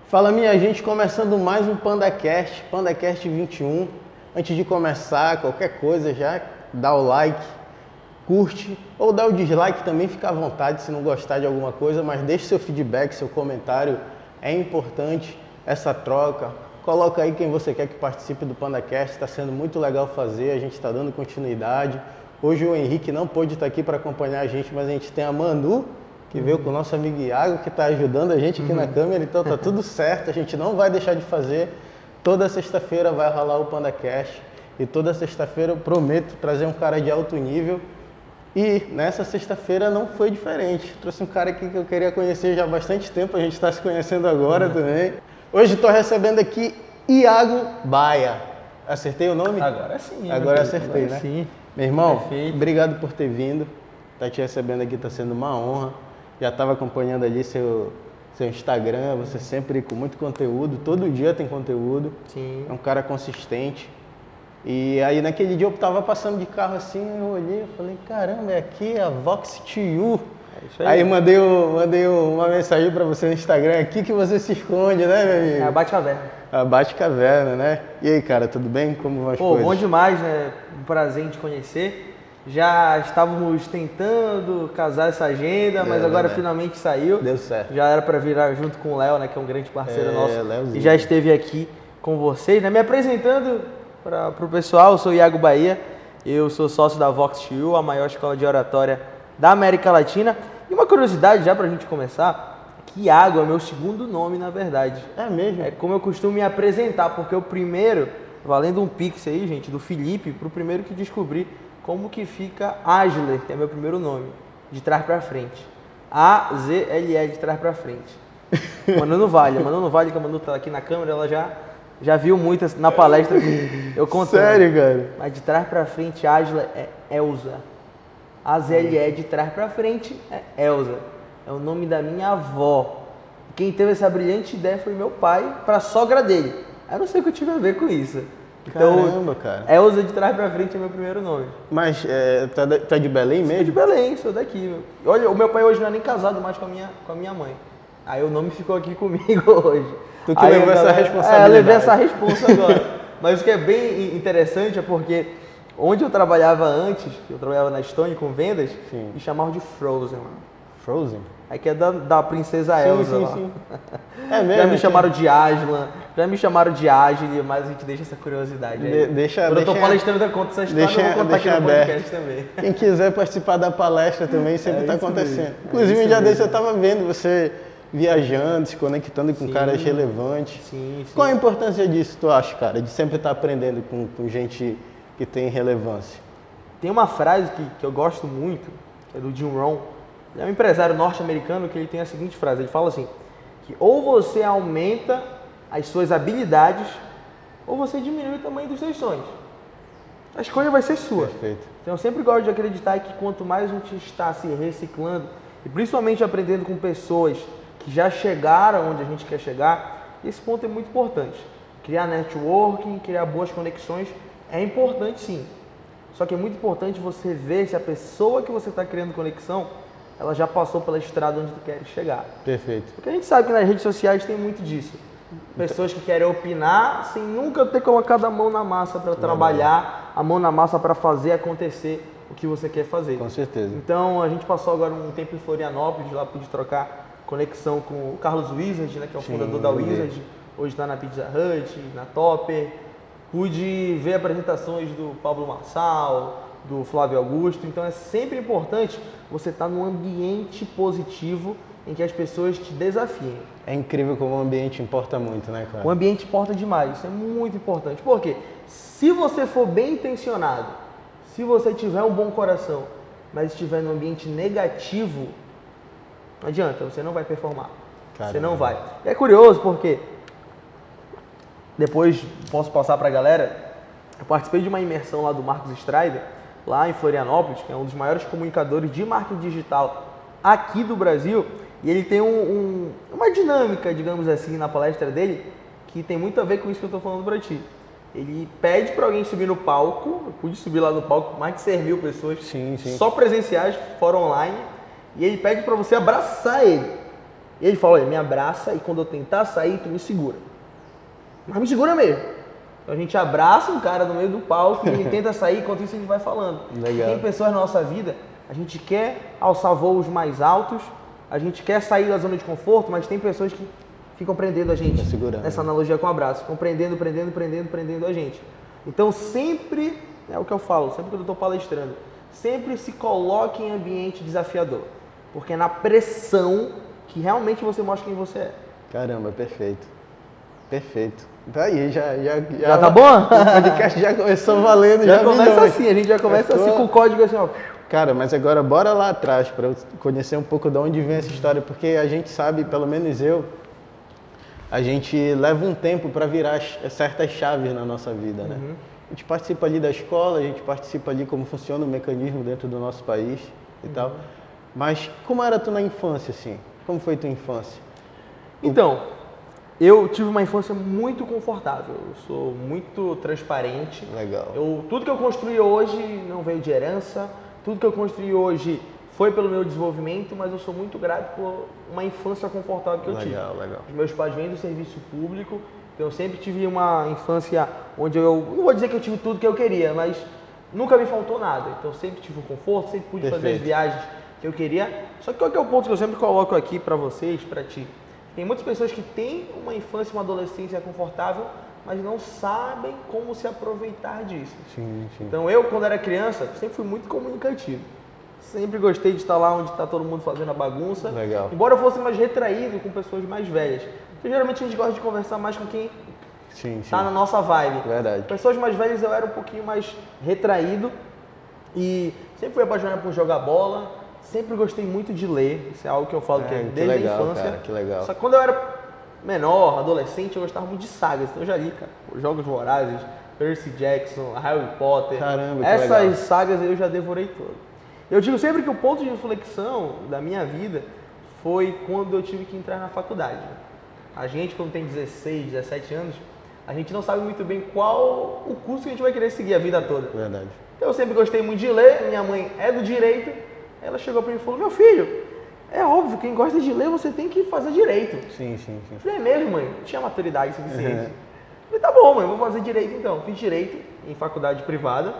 Fala minha gente, começando mais um PandaCast, PandaCast 21. Antes de começar, qualquer coisa já dá o like, curte ou dá o dislike também, fica à vontade se não gostar de alguma coisa, mas deixe seu feedback, seu comentário, é importante essa troca. Coloca aí quem você quer que participe do PandaCast, está sendo muito legal fazer, a gente está dando continuidade. Hoje o Henrique não pôde estar aqui para acompanhar a gente, mas a gente tem a Manu, que veio com o nosso amigo Iago, que está ajudando a gente aqui na câmera, então tá tudo certo, a gente não vai deixar de fazer. Toda sexta-feira vai rolar o PandaCast e toda sexta-feira eu prometo trazer um cara de alto nível. E nessa sexta-feira não foi diferente, trouxe um cara aqui que eu queria conhecer já há bastante tempo, a gente está se conhecendo agora também. Hoje estou recebendo aqui Iago Baia. Acertei o nome? Agora sim. Agora acertei, né? Sim. Meu irmão, Perfeito. Obrigado por ter vindo. Tá te recebendo aqui, tá sendo uma honra. Já estava acompanhando ali seu Instagram, você sempre com muito conteúdo, todo dia tem conteúdo. Sim. É um cara consistente. E aí naquele dia eu tava passando de carro assim, eu olhei, eu falei, caramba, é aqui a Vox to You. É isso aí. Aí mandei uma mensagem para você no Instagram, aqui que você se esconde, né, meu amigo? É a Bate-Caverna. A Bate-Caverna, né? E aí, cara, tudo bem? Como vão as Pô, coisas? bom demais, né? Um prazer em te conhecer. Já estávamos tentando casar essa agenda, mas agora verdade. finalmente saiu. Deu certo. Já era para virar junto com o Léo, né? Que é um grande parceiro nosso. Léozinho. E já esteve aqui com vocês, né? Me apresentando para o pessoal, eu sou Iago Baia. Eu sou sócio da Vox to You, a maior escola de oratória da América Latina. E uma curiosidade já para a gente começar, que Iago é o meu segundo nome, na verdade. É mesmo? É como eu costumo me apresentar, porque o primeiro, valendo um pix aí, gente, do Felipe, pro primeiro que descobri como que fica Asler, que é meu primeiro nome, de trás pra frente. A-Z-L-E, de trás pra frente. Manu Vale, que a Manu tá aqui na câmera, ela já viu muitas na palestra eu contando. Sério, cara? Mas de trás pra frente, Asler é Elza. A-Z-L-E, de trás pra frente, é Elza. É o nome da minha avó. Quem teve essa brilhante ideia foi meu pai, pra sogra dele. Eu não sei o que eu tive a ver com isso. Então, Caramba, cara. Elza de trás pra frente é meu primeiro nome. Mas tá de Belém Sou mesmo? de Belém, sou daqui. Meu. Olha, o meu pai hoje não é nem casado mais com a minha mãe. Aí o nome ficou aqui comigo hoje. Tu que Aí levou a essa galera- responsabilidade. eu levei essa responsa agora. Mas o que é bem interessante é porque onde eu trabalhava antes, eu trabalhava na Stone com vendas, Sim. me chamavam de Frozen. Frozen? Aí que é da princesa Elsa lá. Sim. É mesmo? Já me chamaram de Aslan, já me chamaram de Agile, mas a gente deixa essa curiosidade aí. Quando eu tô palestrando, eu conto essa história, eu vou contar aqui no podcast também. Quem quiser participar da palestra também sempre está isso acontecendo. mesmo, Inclusive, é um dia isso desse eu mesmo. estava vendo você viajando, se conectando com Sim. caras relevantes. Sim. Qual a importância disso, tu acha, cara? De sempre estar aprendendo com gente que tem relevância? Tem uma frase que eu gosto muito, que é do Jim Rohn. Ele é um empresário norte-americano que ele tem a seguinte frase, ele fala assim, que ou você aumenta as suas habilidades, ou você diminui o tamanho dos seus sonhos. A escolha vai ser sua. Perfeito. Então eu sempre gosto de acreditar que quanto mais a gente está se reciclando, e principalmente aprendendo com pessoas que já chegaram onde a gente quer chegar, esse ponto é muito importante. Criar networking, criar boas conexões é importante sim. Só que é muito importante você ver se a pessoa que você está criando conexão, ela já passou pela estrada onde tu quer chegar. Perfeito. Porque a gente sabe que nas redes sociais tem muito disso. Pessoas que querem opinar sem nunca ter colocado a mão na massa para trabalhar, a mão na massa para fazer acontecer o que você quer fazer. Com certeza. Então a gente passou agora um tempo em Florianópolis, lá pude trocar conexão com o Carlos Wizard, né, que é o fundador da Wizard, hoje está na Pizza Hut, na Topper. Pude ver apresentações do Pablo Marçal, do Flávio Augusto, então é sempre importante você estar num ambiente positivo em que as pessoas te desafiem. É incrível como o ambiente importa muito, né, cara? O ambiente importa demais, isso é muito importante. Por quê? Se você for bem intencionado, se você tiver um bom coração, mas estiver num ambiente negativo, não adianta, você não vai performar. Caramba. Você não vai. E é curioso porque, depois posso passar para a galera, eu participei de uma imersão lá do Marcos Strider, lá em Florianópolis, que é um dos maiores comunicadores de marketing digital aqui do Brasil, e ele tem uma dinâmica, digamos assim, na palestra dele, que tem muito a ver com isso que eu estou falando para ti. Ele pede para alguém subir no palco, eu pude subir lá no palco, mais de 100 mil pessoas, Sim. só presenciais, fora online, e ele pede para você abraçar ele. E ele falou, olha, me abraça e quando eu tentar sair, tu me segura. Mas me segura mesmo. Então a gente abraça um cara no meio do palco e ele tenta sair, enquanto isso a gente vai falando. Legal. Tem pessoas na nossa vida, a gente quer alçar voos mais altos, a gente quer sair da zona de conforto, mas tem pessoas que ficam prendendo a gente. Nessa analogia com o abraço. Ficam prendendo a gente. Então sempre, é o que eu falo, sempre que eu estou palestrando, sempre se coloque em ambiente desafiador. Porque é na pressão que realmente você mostra quem você é. Caramba, perfeito. Perfeito. Tá aí, já tá bom? O podcast já começou valendo. Já começa assim, a gente já começa assim com o código assim, ó. Cara, mas agora bora lá atrás para eu conhecer um pouco de onde vem essa história, porque a gente sabe, pelo menos eu, a gente leva um tempo para virar certas chaves na nossa vida, né? A gente participa ali da escola, a gente participa ali como funciona o mecanismo dentro do nosso país e tal. Mas como era tu na infância, assim? Como foi tua infância? Então, eu tive uma infância muito confortável. Eu sou muito transparente. Legal. Tudo que eu construí hoje não veio de herança. Tudo que eu construí hoje foi pelo meu desenvolvimento, mas eu sou muito grato por uma infância confortável que eu tive. Legal. Os meus pais vêm do serviço público, então eu sempre tive uma infância onde eu, não vou dizer que eu tive tudo que eu queria, mas nunca me faltou nada. Então eu sempre tive um conforto, sempre pude fazer as viagens que eu queria. Só que qual que é o ponto que eu sempre coloco aqui para vocês, para ti? Tem muitas pessoas que têm uma infância, uma adolescência confortável, mas não sabem como se aproveitar disso. Sim. Então eu, quando era criança, sempre fui muito comunicativo. Sempre gostei de estar lá onde está todo mundo fazendo a bagunça. Legal. Embora eu fosse mais retraído com pessoas mais velhas. Porque geralmente a gente gosta de conversar mais com quem está na nossa vibe. Verdade. Pessoas mais velhas eu era um pouquinho mais retraído. E sempre fui apaixonado por jogar bola. Sempre gostei muito de ler. Isso é algo que eu falo que é desde a infância. Cara, que legal. Só que quando eu era menor, adolescente, eu gostava muito de sagas. Então eu já li, cara, Jogos Vorazes, Percy Jackson, Harry Potter. Caramba, que Essas legal. sagas eu já devorei todas. Eu digo sempre que o ponto de inflexão da minha vida foi quando eu tive que entrar na faculdade. A gente, quando tem 16, 17 anos, a gente não sabe muito bem qual o curso que a gente vai querer seguir a vida toda. Verdade. Então, eu sempre gostei muito de ler, minha mãe é do direito, ela chegou para mim e falou, meu filho, é óbvio, quem gosta de ler, você tem que fazer direito. Sim. Eu falei, é mesmo, mãe? Não tinha maturidade suficiente. Eu falei, tá bom, mãe, vou fazer direito então. Fiz direito em faculdade privada.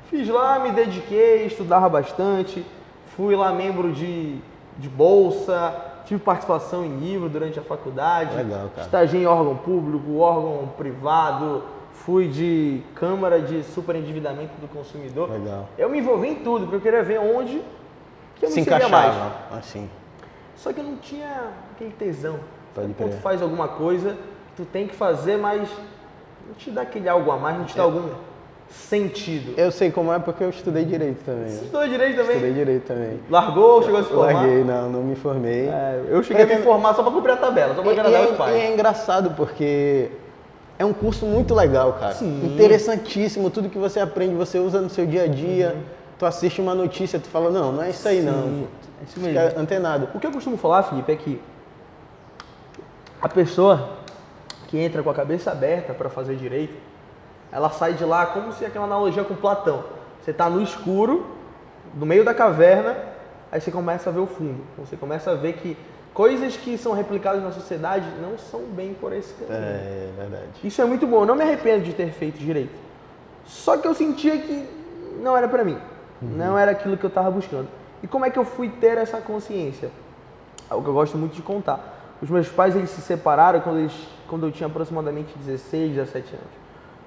Fiz lá, me dediquei, estudava bastante. Fui lá membro de bolsa, tive participação em livro durante a faculdade. Legal, cara. Estagiei em órgão público, órgão privado. Fui de Câmara de Superendividamento do Consumidor. Legal. Eu me envolvi em tudo, porque eu queria ver onde que eu Se me seria mais. encaixava, assim. Só que eu não tinha aquele tesão. Pode Quando crer. tu faz alguma coisa, tu tem que fazer, mas não te dá aquele algo a mais, não te dá algum sentido. Eu sei como é porque eu estudei direito também. Você né? estudou direito também? Estudei direito também. Largou ou chegou a se formar? Larguei, não me formei. Eu cheguei a me formar só pra cumprir a tabela, só pra agradar os E pais. é engraçado porque é um curso muito legal, cara. Sim. Interessantíssimo, tudo que você aprende, você usa no seu dia a dia. Tu assiste uma notícia, tu fala, não é isso aí não. É isso mesmo. Fica antenado. O que eu costumo falar, Felipe, é que a pessoa que entra com a cabeça aberta para fazer direito, ela sai de lá como se aquela analogia com Platão. Você está no escuro, no meio da caverna, aí você começa a ver o fundo. Você começa a ver que coisas que são replicadas na sociedade não são bem por esse caminho. É verdade. Isso é muito bom. Eu não me arrependo de ter feito direito. Só que eu sentia que não era para mim. Não era aquilo que eu estava buscando. E como é que eu fui ter essa consciência? É o que eu gosto muito de contar. Os meus pais, eles se separaram quando eu tinha aproximadamente 16, 17 anos.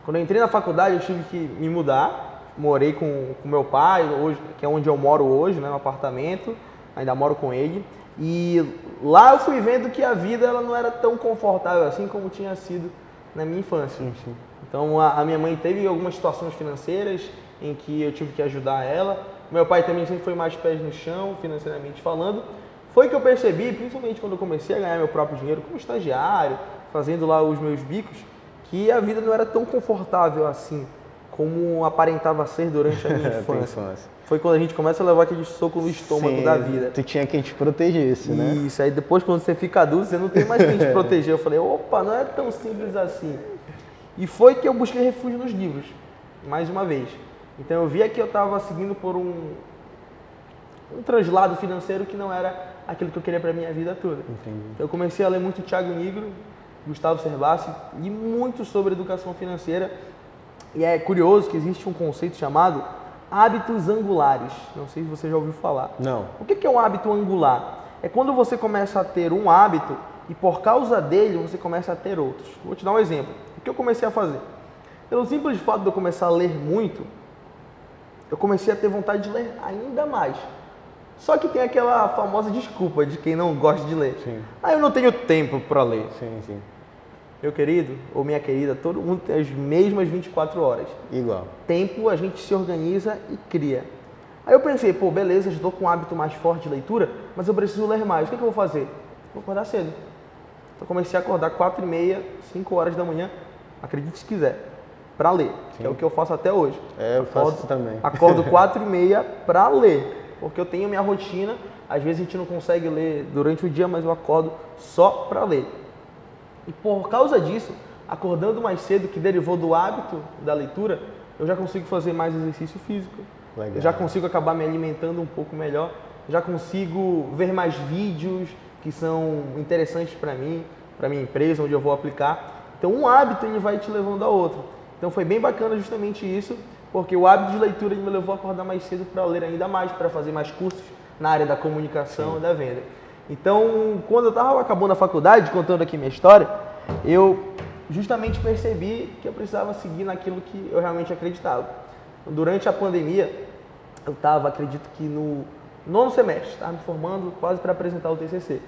Quando eu entrei na faculdade, eu tive que me mudar. Morei com meu pai, hoje, que é onde eu moro hoje, né, no apartamento. Ainda moro com ele. E lá eu fui vendo que a vida ela não era tão confortável assim como tinha sido na minha infância. Sim. Então a minha mãe teve algumas situações financeiras em que eu tive que ajudar ela. Meu pai também sempre foi mais pés no chão, financeiramente falando. Foi que eu percebi, principalmente quando eu comecei a ganhar meu próprio dinheiro como estagiário, fazendo lá os meus bicos, que a vida não era tão confortável assim como aparentava ser durante a minha infância. Foi quando a gente começa a levar aquele soco no estômago da vida. Tu tinha quem te protegesse, né? Isso, aí depois quando você fica adulto, você não tem mais quem te proteger. Eu falei, opa, não é tão simples assim. E foi que eu busquei refúgio nos livros, mais uma vez. Então eu via que eu estava seguindo por um translado financeiro que não era aquilo que eu queria para minha vida toda. Entendi. Então eu comecei a ler muito Thiago Nigro, Gustavo Cerbasi, li muito sobre educação financeira. E é curioso que existe um conceito chamado hábitos angulares. Não sei se você já ouviu falar. Não. O que é um hábito angular? É quando você começa a ter um hábito e por causa dele você começa a ter outros. Vou te dar um exemplo. O que eu comecei a fazer? Pelo simples fato de eu começar a ler muito, eu comecei a ter vontade de ler ainda mais. Só que tem aquela famosa desculpa de quem não gosta de ler. Sim. Eu não tenho tempo para ler. Sim, sim. Meu querido ou minha querida, todo mundo tem as mesmas 24 horas. Igual. Tempo a gente se organiza e cria. Aí eu pensei, pô, beleza, estou com um hábito mais forte de leitura, mas eu preciso ler mais. O que eu vou fazer? Vou acordar cedo. Então comecei a acordar 4h30, 5 horas da manhã, acredite se quiser, para ler, que é o que eu faço até hoje. Eu faço isso também. Acordo 4h30 para ler, porque eu tenho minha rotina, às vezes a gente não consegue ler durante o dia, mas eu acordo só para ler. E por causa disso, acordando mais cedo, que derivou do hábito da leitura, eu já consigo fazer mais exercício físico. Legal. Eu já consigo acabar me alimentando um pouco melhor, já consigo ver mais vídeos que são interessantes para mim, para minha empresa, onde eu vou aplicar. Então um hábito ele vai te levando a outro. Então foi bem bacana justamente isso, porque o hábito de leitura ele me levou a acordar mais cedo para ler ainda mais, para fazer mais cursos na área da comunicação e da venda. Então, quando eu estava acabando a faculdade, contando aqui minha história, eu justamente percebi que eu precisava seguir naquilo que eu realmente acreditava. Durante a pandemia, eu estava, acredito que no 9º semestre, estava me formando quase para apresentar o TCC.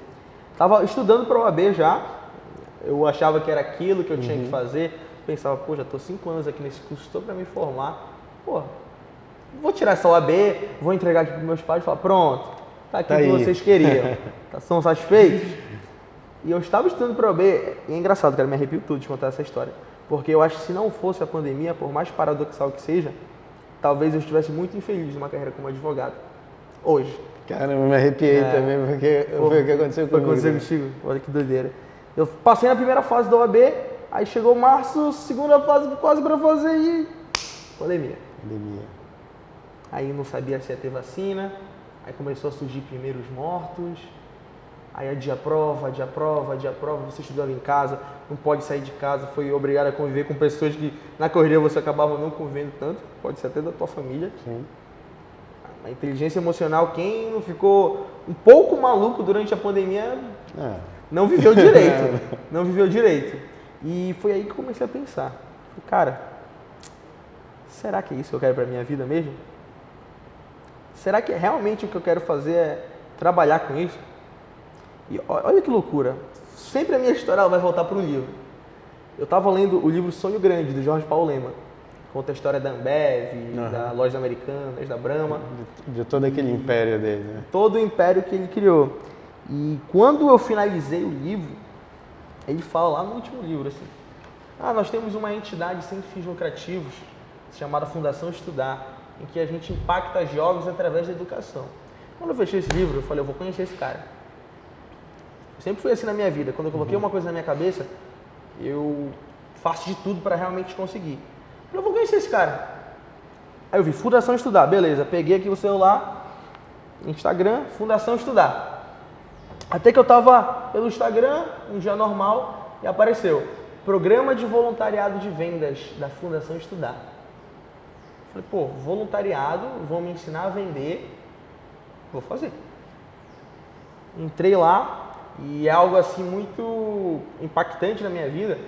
Estava estudando para a OAB já, eu achava que era aquilo que eu tinha que fazer, pensava, pô, já estou 5 anos aqui nesse curso, estou para me formar, pô, vou tirar essa OAB, vou entregar aqui para meus pais e falar, pronto, tá aqui o que vocês queriam, são satisfeitos? E eu estava estudando para a OAB, e é engraçado, cara, me arrepio tudo de contar essa história, porque eu acho que se não fosse a pandemia, por mais paradoxal que seja, talvez eu estivesse muito infeliz numa carreira como advogado, hoje. Caramba, eu me arrepiei também, porque foi o que aconteceu comigo. Foi contigo, olha que doideira. Eu passei na primeira fase da OAB, aí chegou março, segunda fase quase para fazer e... pandemia. Aí não sabia se ia ter vacina, aí começou a surgir primeiros mortos, aí adia prova, você estudava em casa, não pode sair de casa, foi obrigado a conviver com pessoas que na correria você acabava não convivendo tanto, pode ser até da tua família. Sim. A inteligência emocional, quem não ficou um pouco maluco durante a pandemia, não viveu direito, não viveu direito. E foi aí que eu comecei a pensar, cara, será que é isso que eu quero para minha vida mesmo? Será que realmente o que eu quero fazer é trabalhar com isso? E olha que loucura, sempre a minha história ela vai voltar para um livro. Eu estava lendo o livro Sonho Grande, do Jorge Paulo Lemann. Conta a história da Ambev, da Lojas Americanas, da Brahma. De todo aquele império dele, né? Todo o império que ele criou. E quando eu finalizei o livro, ele fala lá no último livro assim, nós temos uma entidade sem fins lucrativos, chamada Fundação Estudar, em que a gente impacta jovens através da educação. Quando eu fechei esse livro, eu falei, eu vou conhecer esse cara. Eu sempre fui assim na minha vida. Quando eu coloquei uma coisa na minha cabeça, eu faço de tudo para realmente conseguir. Eu vou conhecer esse cara. Aí eu vi, Fundação Estudar, beleza. Peguei aqui o celular, Instagram, Fundação Estudar. Até que eu tava pelo Instagram, um dia normal, e apareceu Programa de Voluntariado de Vendas da Fundação Estudar. Falei, pô, voluntariado, vão me ensinar a vender, vou fazer. Entrei lá e é algo assim muito impactante na minha vida,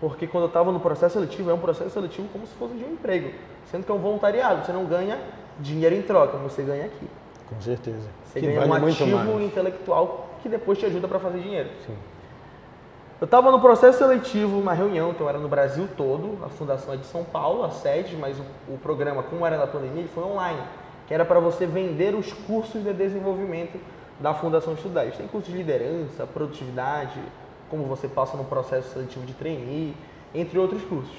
porque quando eu estava no processo seletivo, é um processo seletivo como se fosse de um emprego, sendo que é um voluntariado, você não ganha dinheiro em troca, você ganha aqui. Com certeza. Você ganha um ativo intelectual que depois te ajuda para fazer dinheiro. Sim. Eu estava no processo seletivo, uma reunião, então era no Brasil todo, a fundação é de São Paulo, a sede, mas o programa, como era na pandemia, ele foi online, que era para você vender os cursos de desenvolvimento da Fundação Estudar. Eles têm cursos de liderança, produtividade, como você passa no processo seletivo de trainee, entre outros cursos.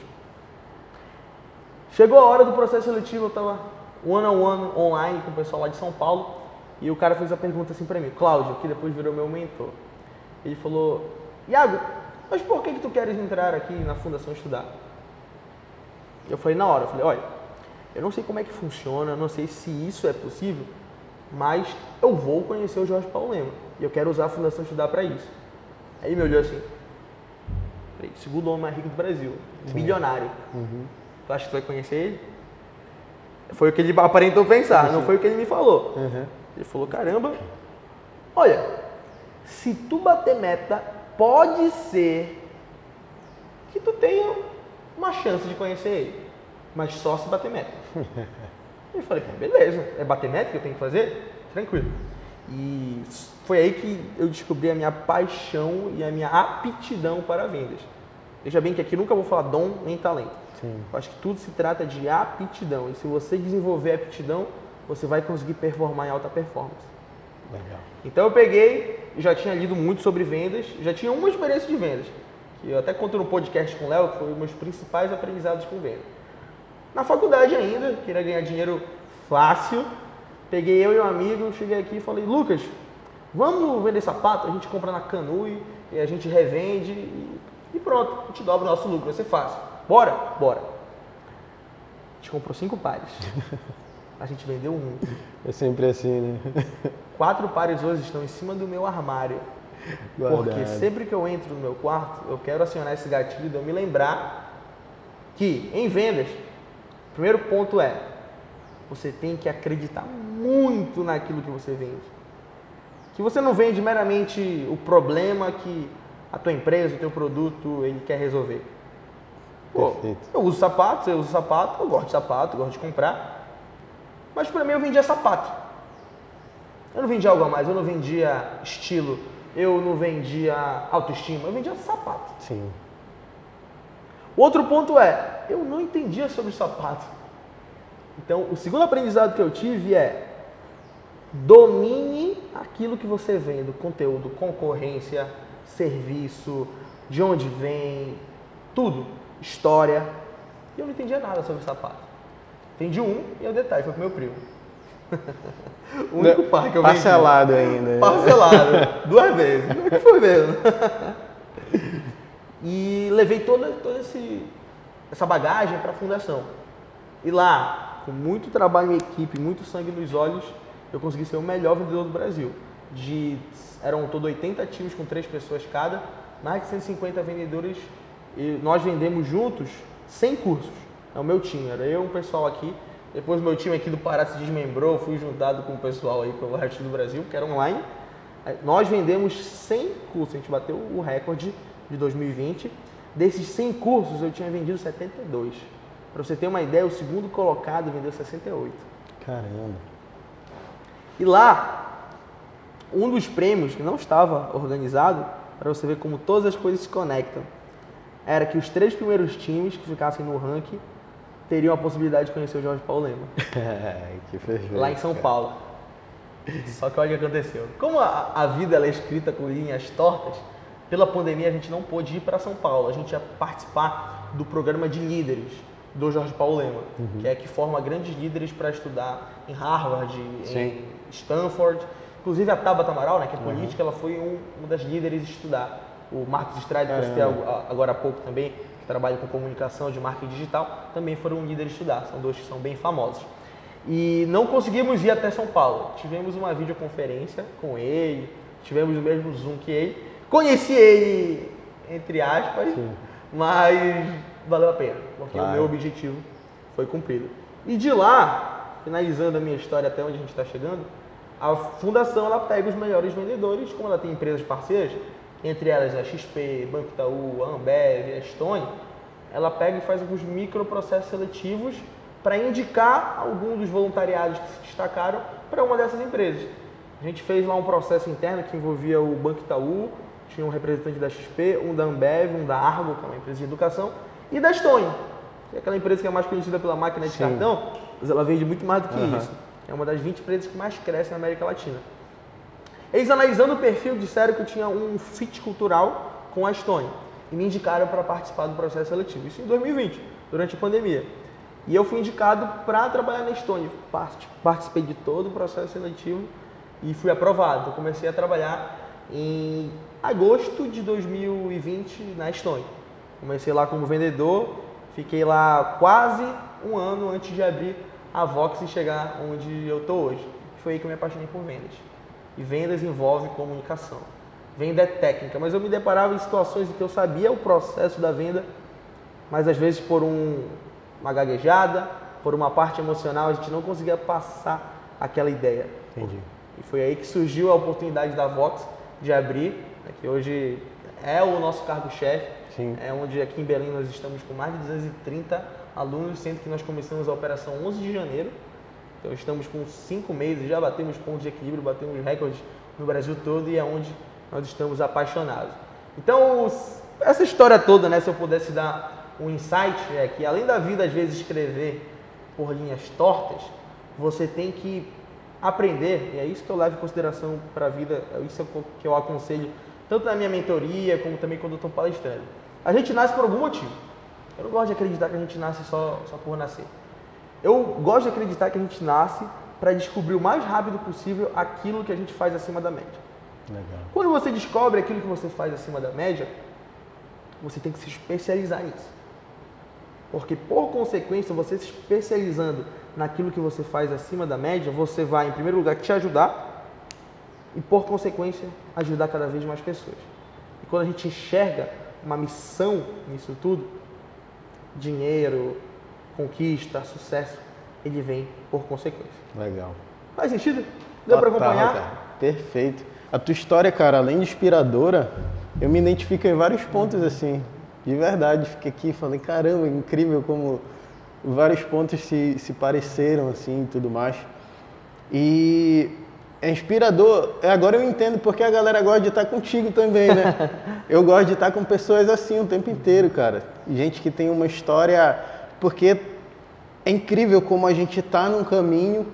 Chegou a hora do processo seletivo, eu estava one-on-one online com o pessoal lá de São Paulo, e o cara fez a pergunta assim para mim, Cláudio, que depois virou meu mentor. Ele falou, Iago, mas por que tu queres entrar aqui na Fundação Estudar? Eu falei na hora, olha, eu não sei como é que funciona, não sei se isso é possível, mas eu vou conhecer o Jorge Paulo Lema e eu quero usar a Fundação Estudar para isso. Aí me olhou assim, falei, segundo homem mais rico do Brasil, bilionário. Tu acha que tu vai conhecer ele? Foi o que ele aparentou pensar, não foi o que ele me falou. Ele falou, caramba, olha, se tu bater meta, pode ser que tu tenha uma chance de conhecer ele, mas só se bater meta. Eu falei, beleza, é bater meta que eu tenho que fazer? Tranquilo. E foi aí que eu descobri a minha paixão e a minha aptidão para vendas. Veja bem que aqui nunca vou falar dom nem talento. Sim. Eu acho que tudo se trata de aptidão. E se você desenvolver aptidão, você vai conseguir performar em alta performance. Legal. Então eu peguei, já tinha lido muito sobre vendas, já tinha uma experiência de vendas, que eu até conto no podcast com o Léo, que foi um dos meus principais aprendizados com vendas. Na faculdade ainda, queria ganhar dinheiro fácil, peguei eu e um amigo, cheguei aqui e falei, Lucas, vamos vender sapato? A gente compra na Canui e a gente revende e pronto, a gente dobra o nosso lucro, vai ser fácil. Bora? Bora. A gente comprou 5 pares, a gente vendeu 1. É sempre assim, né? 4 pares hoje estão em cima do meu armário. Porque sempre que eu entro no meu quarto, eu quero acionar esse gatilho de eu me lembrar que em vendas, o primeiro ponto é, você tem que acreditar muito naquilo que você vende. Que você não vende meramente o problema que a tua empresa, o teu produto, ele quer resolver. Pô, eu uso sapato, eu gosto de sapato, eu gosto de comprar. Mas para mim eu vendia sapato. Eu não vendia algo a mais, eu não vendia estilo, eu não vendia autoestima, eu vendia sapato. Sim. O outro ponto é, eu não entendia sobre sapato. Então, o segundo aprendizado que eu tive é, domine aquilo que você vende, conteúdo, concorrência, serviço, de onde vem, tudo, história. E eu não entendia nada sobre sapato. Entendi um e é o detalhe, foi pro meu primo. O único par que eu vendi. Parcelado ainda. Parcelado, 2 vezes. Como é que foi mesmo? E levei toda essa bagagem para a fundação. E lá, com muito trabalho em equipe, muito sangue nos olhos, eu consegui ser o melhor vendedor do Brasil. Eram todo 80 times com 3 pessoas cada, mais de 150 vendedores. E nós vendemos juntos 100 cursos. É o meu time, era eu e um pessoal aqui. Depois o meu time aqui do Pará se desmembrou, fui juntado com o pessoal aí pelo resto do Brasil, que era online. Nós vendemos 100 cursos, a gente bateu o recorde de 2020. Desses 100 cursos, eu tinha vendido 72. Para você ter uma ideia, o segundo colocado vendeu 68. Caramba. E lá, um dos prêmios que não estava organizado, para você ver como todas as coisas se conectam, era que os 3 primeiros times que ficassem no ranking teriam a possibilidade de conhecer o Jorge Paulo Lema. Que perfeito. Lá em São Paulo. Só que olha o que aconteceu. Como a vida ela é escrita com linhas tortas, pela pandemia a gente não pôde ir para São Paulo. A gente ia participar do programa de líderes do Jorge Paulo Lema, que é que forma grandes líderes para estudar em Harvard, em Stanford. Inclusive a Tabata Amaral, né, que é política, ela foi uma das líderes de estudar. O Marcos Strade, que eu citei agora há pouco também, que trabalha com comunicação de marketing digital, também foram líderes de estudar. São 2 que são bem famosos. E não conseguimos ir até São Paulo. Tivemos uma videoconferência com ele, tivemos o mesmo Zoom que ele. Conheci ele, entre aspas, mas valeu a pena, porque o meu objetivo foi cumprido. E de lá, finalizando a minha história até onde a gente está chegando, a fundação ela pega os melhores vendedores, como ela tem empresas parceiras, entre elas a XP, Banco Itaú, a Ambev, a Stone, ela pega e faz alguns microprocessos seletivos para indicar alguns dos voluntariados que se destacaram para uma dessas empresas. A gente fez lá um processo interno que envolvia o Banco Itaú, tinha um representante da XP, um da Ambev, um da Argo, que é uma empresa de educação, e da Stone, que é aquela empresa que é mais conhecida pela máquina de cartão, mas ela vende muito mais do que isso. É uma das 20 empresas que mais crescem na América Latina. Eles, analisando o perfil, disseram que eu tinha um fit cultural com a Stone e me indicaram para participar do processo seletivo. Isso em 2020, durante a pandemia. E eu fui indicado para trabalhar na Stone. Participei de todo o processo seletivo e fui aprovado. Eu comecei a trabalhar em agosto de 2020 na Stone. Comecei lá como vendedor, fiquei lá quase um ano antes de abrir a Vox e chegar onde eu estou hoje. foi aí que eu me apaixonei por vendas. E vendas envolve comunicação. Venda é técnica, mas eu me deparava em situações em que eu sabia o processo da venda, mas às vezes por uma gaguejada, por uma parte emocional, a gente não conseguia passar aquela ideia. Entendi. E foi aí que surgiu a oportunidade da Vox de abrir, né, que hoje é o nosso cargo-chefe, é onde aqui em Belém nós estamos com mais de 230 alunos, sendo que nós começamos a operação 11 de janeiro. Então estamos com 5 meses, já batemos pontos de equilíbrio, batemos recordes no Brasil todo e é onde nós estamos apaixonados. Então, essa história toda, né, se eu pudesse dar um insight, é que além da vida às vezes escrever por linhas tortas, você tem que aprender, e é isso que eu levo em consideração para a vida, é isso que eu aconselho, tanto na minha mentoria, como também quando eu estou palestrando. A gente nasce por algum motivo. Eu não gosto de acreditar que a gente nasce só por nascer. Eu gosto de acreditar que a gente nasce para descobrir o mais rápido possível aquilo que a gente faz acima da média. Legal. Quando você descobre aquilo que você faz acima da média, você tem que se especializar nisso. Porque, por consequência, você se especializando naquilo que você faz acima da média, você vai, em primeiro lugar, te ajudar e, por consequência, ajudar cada vez mais pessoas. E quando a gente enxerga uma missão nisso tudo, dinheiro, conquista, sucesso, ele vem por consequência. Legal. Faz sentido? Deu para acompanhar? Cara. Perfeito. A tua história, cara, além de inspiradora, eu me identifico em vários pontos, assim, de verdade. Fiquei aqui e falei, caramba, incrível como vários pontos se pareceram, assim, e tudo mais. E é inspirador. Agora eu entendo porque a galera gosta de estar contigo também, né? Eu gosto de estar com pessoas assim o tempo inteiro, cara. Gente que tem uma história... Porque é incrível como a gente está num caminho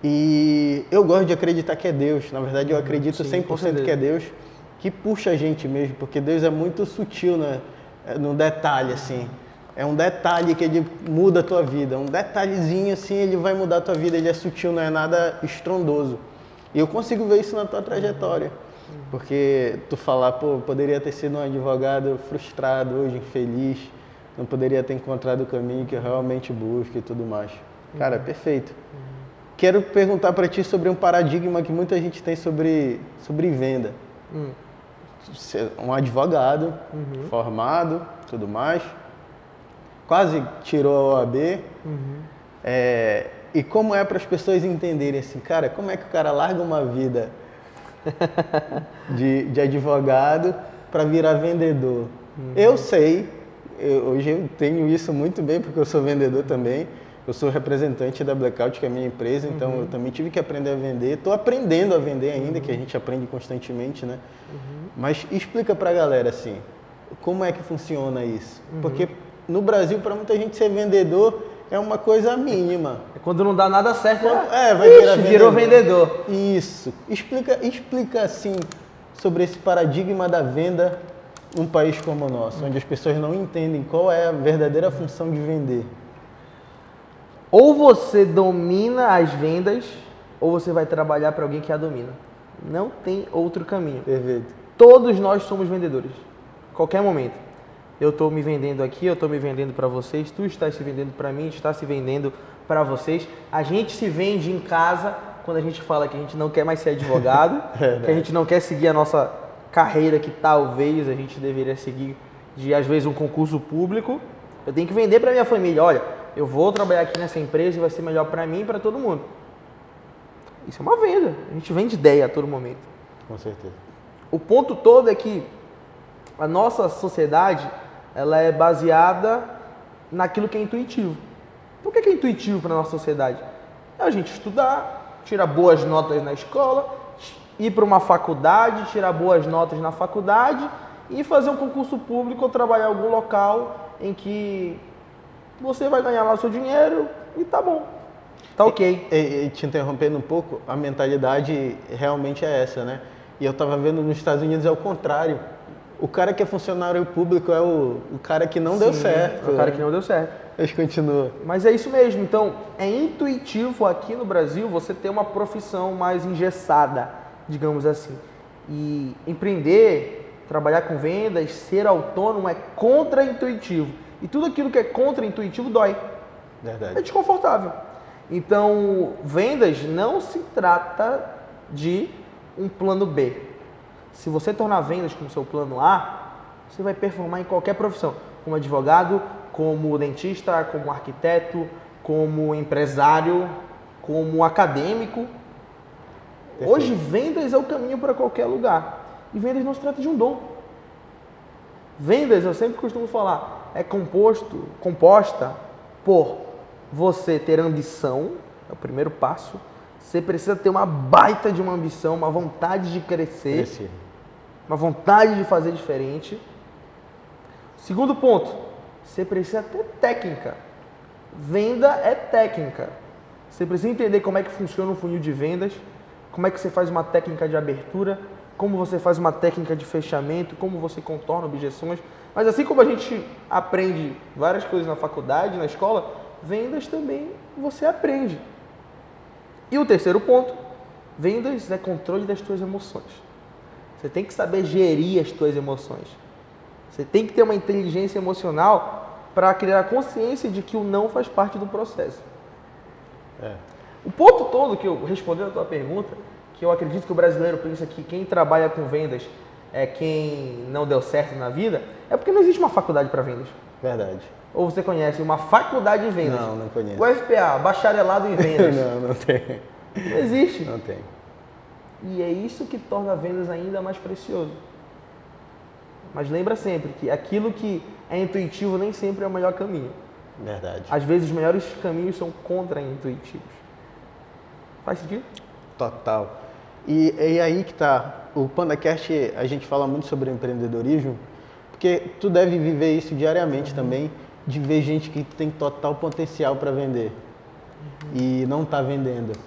e eu gosto de acreditar que é Deus. Na verdade, eu acredito 100% que é Deus que puxa a gente mesmo, porque Deus é muito sutil, né? No detalhe, assim. É um detalhe que ele muda a tua vida. Um detalhezinho, assim, ele vai mudar a tua vida. Ele é sutil, não é nada estrondoso. E eu consigo ver isso na tua trajetória. Porque tu falar, pô, poderia ter sido um advogado frustrado hoje, infeliz. Não poderia ter encontrado o caminho que eu realmente busco e tudo mais. Cara, perfeito. Quero perguntar para ti sobre um paradigma que muita gente tem sobre venda. Um advogado, formado, tudo mais, quase tirou a OAB. E como é para as pessoas entenderem assim, cara, como é que o cara larga uma vida de advogado para virar vendedor? Eu sei, hoje eu tenho isso muito bem porque eu sou vendedor também. Eu sou representante da Blackout, que é a minha empresa, então eu também tive que aprender a vender. Estou aprendendo a vender ainda, que a gente aprende constantemente, né? Mas explica pra galera, assim, como é que funciona isso? Porque no Brasil, para muita gente, ser vendedor é uma coisa mínima. É quando não dá nada certo, vai virar vendedor. Virou vendedor. Isso. Explica, assim, sobre esse paradigma da venda num país como o nosso, onde as pessoas não entendem qual é a verdadeira função de vender. Ou você domina as vendas, ou você vai trabalhar para alguém que a domina. Não tem outro caminho. Perfeito. Todos nós somos vendedores. Qualquer momento. Eu estou me vendendo aqui, eu estou me vendendo para vocês, tu está se vendendo para mim, está se vendendo para vocês. A gente se vende em casa quando a gente fala que a gente não quer mais ser advogado, que a gente não quer seguir a nossa carreira que talvez a gente deveria seguir de, às vezes, um concurso público. Eu tenho que vender para minha família. Olha, eu vou trabalhar aqui nessa empresa e vai ser melhor para mim e para todo mundo. Isso é uma venda. A gente vende ideia a todo momento. Com certeza. O ponto todo é que a nossa sociedade, ela é baseada naquilo que é intuitivo. Então, o que é intuitivo para a nossa sociedade? É a gente estudar, tirar boas notas na escola, ir para uma faculdade, tirar boas notas na faculdade e fazer um concurso público ou trabalhar em algum local em que você vai ganhar lá o seu dinheiro e tá bom, tá ok. E te interrompendo um pouco, a mentalidade realmente é essa, né? E eu tava vendo nos Estados Unidos é o contrário. O cara que é funcionário público é o cara que não deu certo. É o cara que não deu certo. Mas continua. Mas é isso mesmo. Então, é intuitivo aqui no Brasil você ter uma profissão mais engessada, digamos assim. E empreender, trabalhar com vendas, ser autônomo é contra-intuitivo. E tudo aquilo que é contra-intuitivo dói. Verdade. É desconfortável. Então, vendas não se trata de um plano B. Se você tornar vendas como seu plano A, você vai performar em qualquer profissão, como advogado, como dentista, como arquiteto, como empresário, como acadêmico. Perfeito. Hoje, vendas é o caminho para qualquer lugar. E vendas não se trata de um dom. Vendas, eu sempre costumo falar, é composta por você ter ambição, é o primeiro passo. Você precisa ter uma baita de uma ambição, uma vontade de crescer, uma vontade de fazer diferente. Segundo ponto, você precisa ter técnica. Venda é técnica. Você precisa entender como é que funciona um funil de vendas, como é que você faz uma técnica de abertura, como você faz uma técnica de fechamento, como você contorna objeções. Mas assim como a gente aprende várias coisas na faculdade, na escola, vendas também você aprende. E o terceiro ponto, vendas é controle das tuas emoções. Você tem que saber gerir as tuas emoções. Você tem que ter uma inteligência emocional para criar consciência de que o não faz parte do processo. O ponto todo que eu respondendo a tua pergunta, que eu acredito que o brasileiro pensa que quem trabalha com vendas é quem não deu certo na vida, é porque não existe uma faculdade para vendas. Verdade. Ou você conhece uma faculdade de vendas? Não, não conheço. O FPA, bacharelado em vendas. Não tem. Não existe. Não tem. E é isso que torna vendas ainda mais precioso. Mas lembra sempre que aquilo que é intuitivo nem sempre é o melhor caminho. Verdade. Às vezes os melhores caminhos são contra-intuitivos. Faz sentido? Total. E aí que tá. O PandaCast, a gente fala muito sobre empreendedorismo, porque tu deve viver isso diariamente também, de ver gente que tem total potencial para vender e não tá vendendo.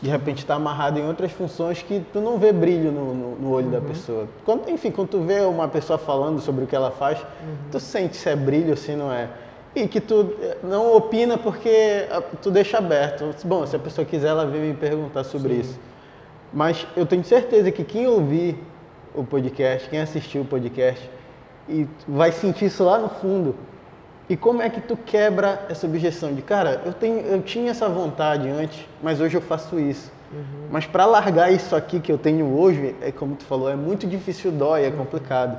De repente está amarrado em outras funções que tu não vê brilho no olho da pessoa. Quando tu vê uma pessoa falando sobre o que ela faz, tu sente se é brilho ou se não é. E que tu não opina porque tu deixa aberto. Bom, se a pessoa quiser, ela vem me perguntar sobre isso. Mas eu tenho certeza que quem ouvir o podcast, quem assistir o podcast, e vai sentir isso lá no fundo. E como é que tu quebra essa objeção de, cara, eu tinha essa vontade antes, mas hoje eu faço isso. Mas para largar isso aqui que eu tenho hoje, é como tu falou, é muito difícil, dói, é complicado.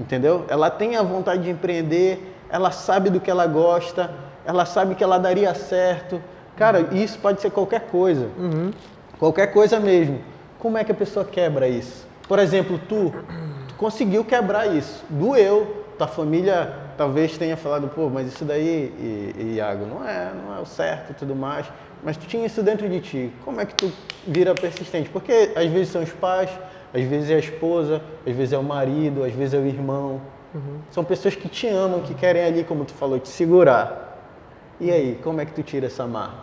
Entendeu? Ela tem a vontade de empreender, ela sabe do que ela gosta, ela sabe que ela daria certo. Cara, isso pode ser qualquer coisa. Qualquer coisa mesmo. Como é que a pessoa quebra isso? Por exemplo, tu conseguiu quebrar isso. Doeu. Tua família talvez tenha falado, pô, mas isso daí, Iago, não é o certo e tudo mais. Mas tu tinha isso dentro de ti. Como é que tu vira persistente? Porque às vezes são os pais, às vezes é a esposa, às vezes é o marido, às vezes é o irmão. São pessoas que te amam, que querem ali, como tu falou, te segurar. E aí, como é que tu tira essa marra?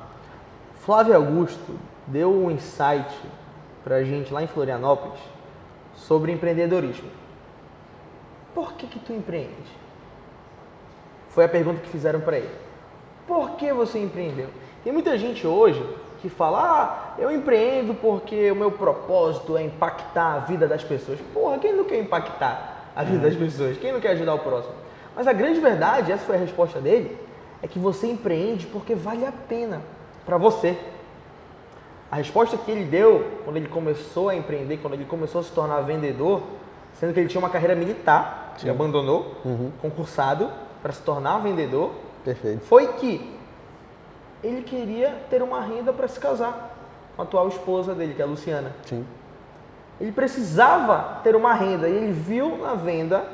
Flávio Augusto deu um insight pra gente lá em Florianópolis sobre empreendedorismo. Por que tu empreende? Foi a pergunta que fizeram para ele. Por que você empreendeu? Tem muita gente hoje que fala, eu empreendo porque o meu propósito é impactar a vida das pessoas. Porra, quem não quer impactar a vida das pessoas? Quem não quer ajudar o próximo? Mas a grande verdade, essa foi a resposta dele, é que você empreende porque vale a pena para você. A resposta que ele deu quando ele começou a empreender, quando ele começou a se tornar vendedor, sendo que ele tinha uma carreira militar, ele abandonou, concursado, para se tornar vendedor, Perfeito. foi que ele queria ter uma renda para se casar com a atual esposa dele, que é a Luciana. Sim. Ele precisava ter uma renda e ele viu na venda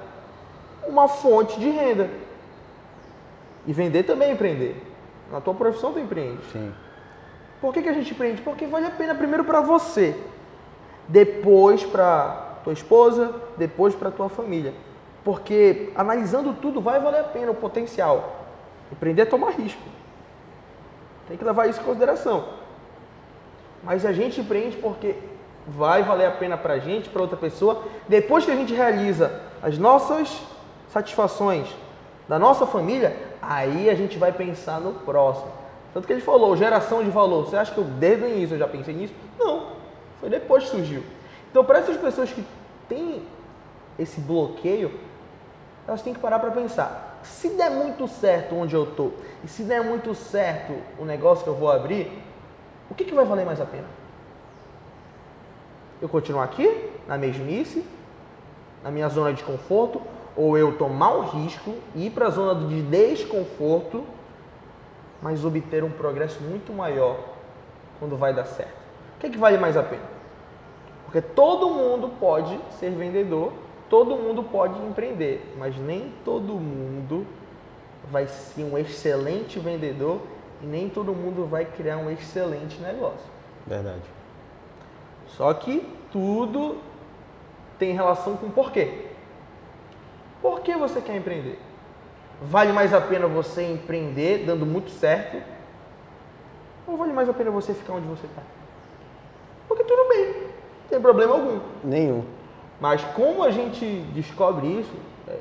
uma fonte de renda. E vender também é empreender. Na tua profissão tu empreende. Sim. Por que a gente empreende? Porque vale a pena primeiro para você, depois para tua esposa, depois para tua família. Porque analisando tudo vai valer a pena o potencial. Empreender é tomar risco. Tem que levar isso em consideração. Mas a gente empreende porque vai valer a pena para a gente, para outra pessoa. Depois que a gente realiza as nossas satisfações da nossa família, aí a gente vai pensar no próximo. Tanto que ele falou, geração de valor. Você acha que desde o início eu já pensei nisso? Não. Foi depois que surgiu. Então, para essas pessoas que têm esse bloqueio, elas têm que parar para pensar. Se der muito certo onde eu estou, e se der muito certo o negócio que eu vou abrir, o que vai valer mais a pena? Eu continuar aqui, na mesmice, na minha zona de conforto, ou eu tomar o risco, ir para a zona de desconforto, mas obter um progresso muito maior quando vai dar certo? O que vale mais a pena? Porque todo mundo pode ser vendedor, todo mundo pode empreender, mas nem todo mundo vai ser um excelente vendedor e nem todo mundo vai criar um excelente negócio. Verdade. Só que tudo tem relação com porquê. Por que você quer empreender? Vale mais a pena você empreender dando muito certo? Ou vale mais a pena você ficar onde você está? Porque tudo bem, não tem problema algum. Nenhum. Mas como a gente descobre isso,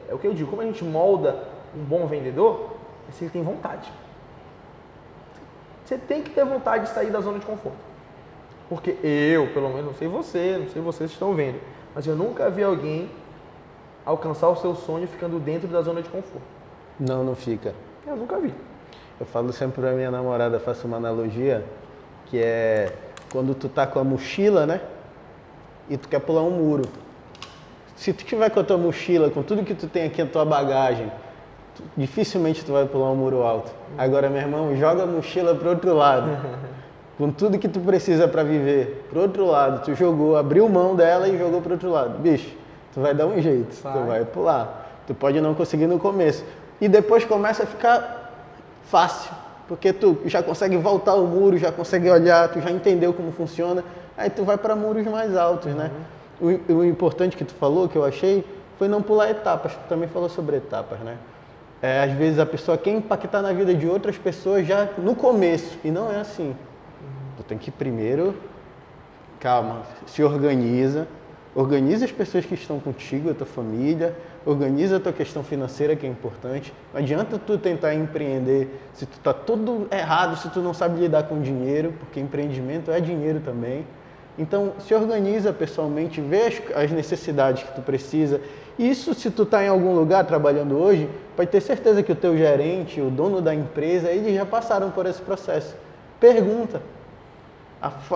é o que eu digo, como a gente molda um bom vendedor, é se ele tem vontade. Você tem que ter vontade de sair da zona de conforto. Porque eu, pelo menos, não sei vocês estão vendo, mas eu nunca vi alguém alcançar o seu sonho ficando dentro da zona de conforto. Não fica. Eu nunca vi. Eu falo sempre pra minha namorada, faço uma analogia, que é quando tu tá com a mochila, né? E tu quer pular um muro. Se tu tiver com a tua mochila, com tudo que tu tem aqui, a tua bagagem, dificilmente tu vai pular um muro alto. Agora, meu irmão, joga a mochila pro outro lado. Com tudo que tu precisa para viver, pro outro lado, tu jogou, abriu mão dela e jogou pro outro lado. Bicho, tu vai dar um jeito, tu vai pular. Tu pode não conseguir no começo. E depois começa a ficar fácil, porque tu já consegue voltar o muro, já consegue olhar, tu já entendeu como funciona, aí tu vai para muros mais altos, né? O importante que tu falou, que eu achei, foi não pular etapas. Tu também falou sobre etapas, né? Às vezes a pessoa quer impactar na vida de outras pessoas já no começo, e não é assim. Tu tem que primeiro, calma, se organiza as pessoas que estão contigo, a tua família, organiza a tua questão financeira, que é importante. Não adianta tu tentar empreender se tu tá tudo errado, se tu não sabe lidar com dinheiro, porque empreendimento é dinheiro também. Então, se organiza pessoalmente, vê as necessidades que tu precisa. Isso, se tu tá em algum lugar trabalhando hoje, pode ter certeza que o teu gerente, o dono da empresa, eles já passaram por esse processo. Pergunta.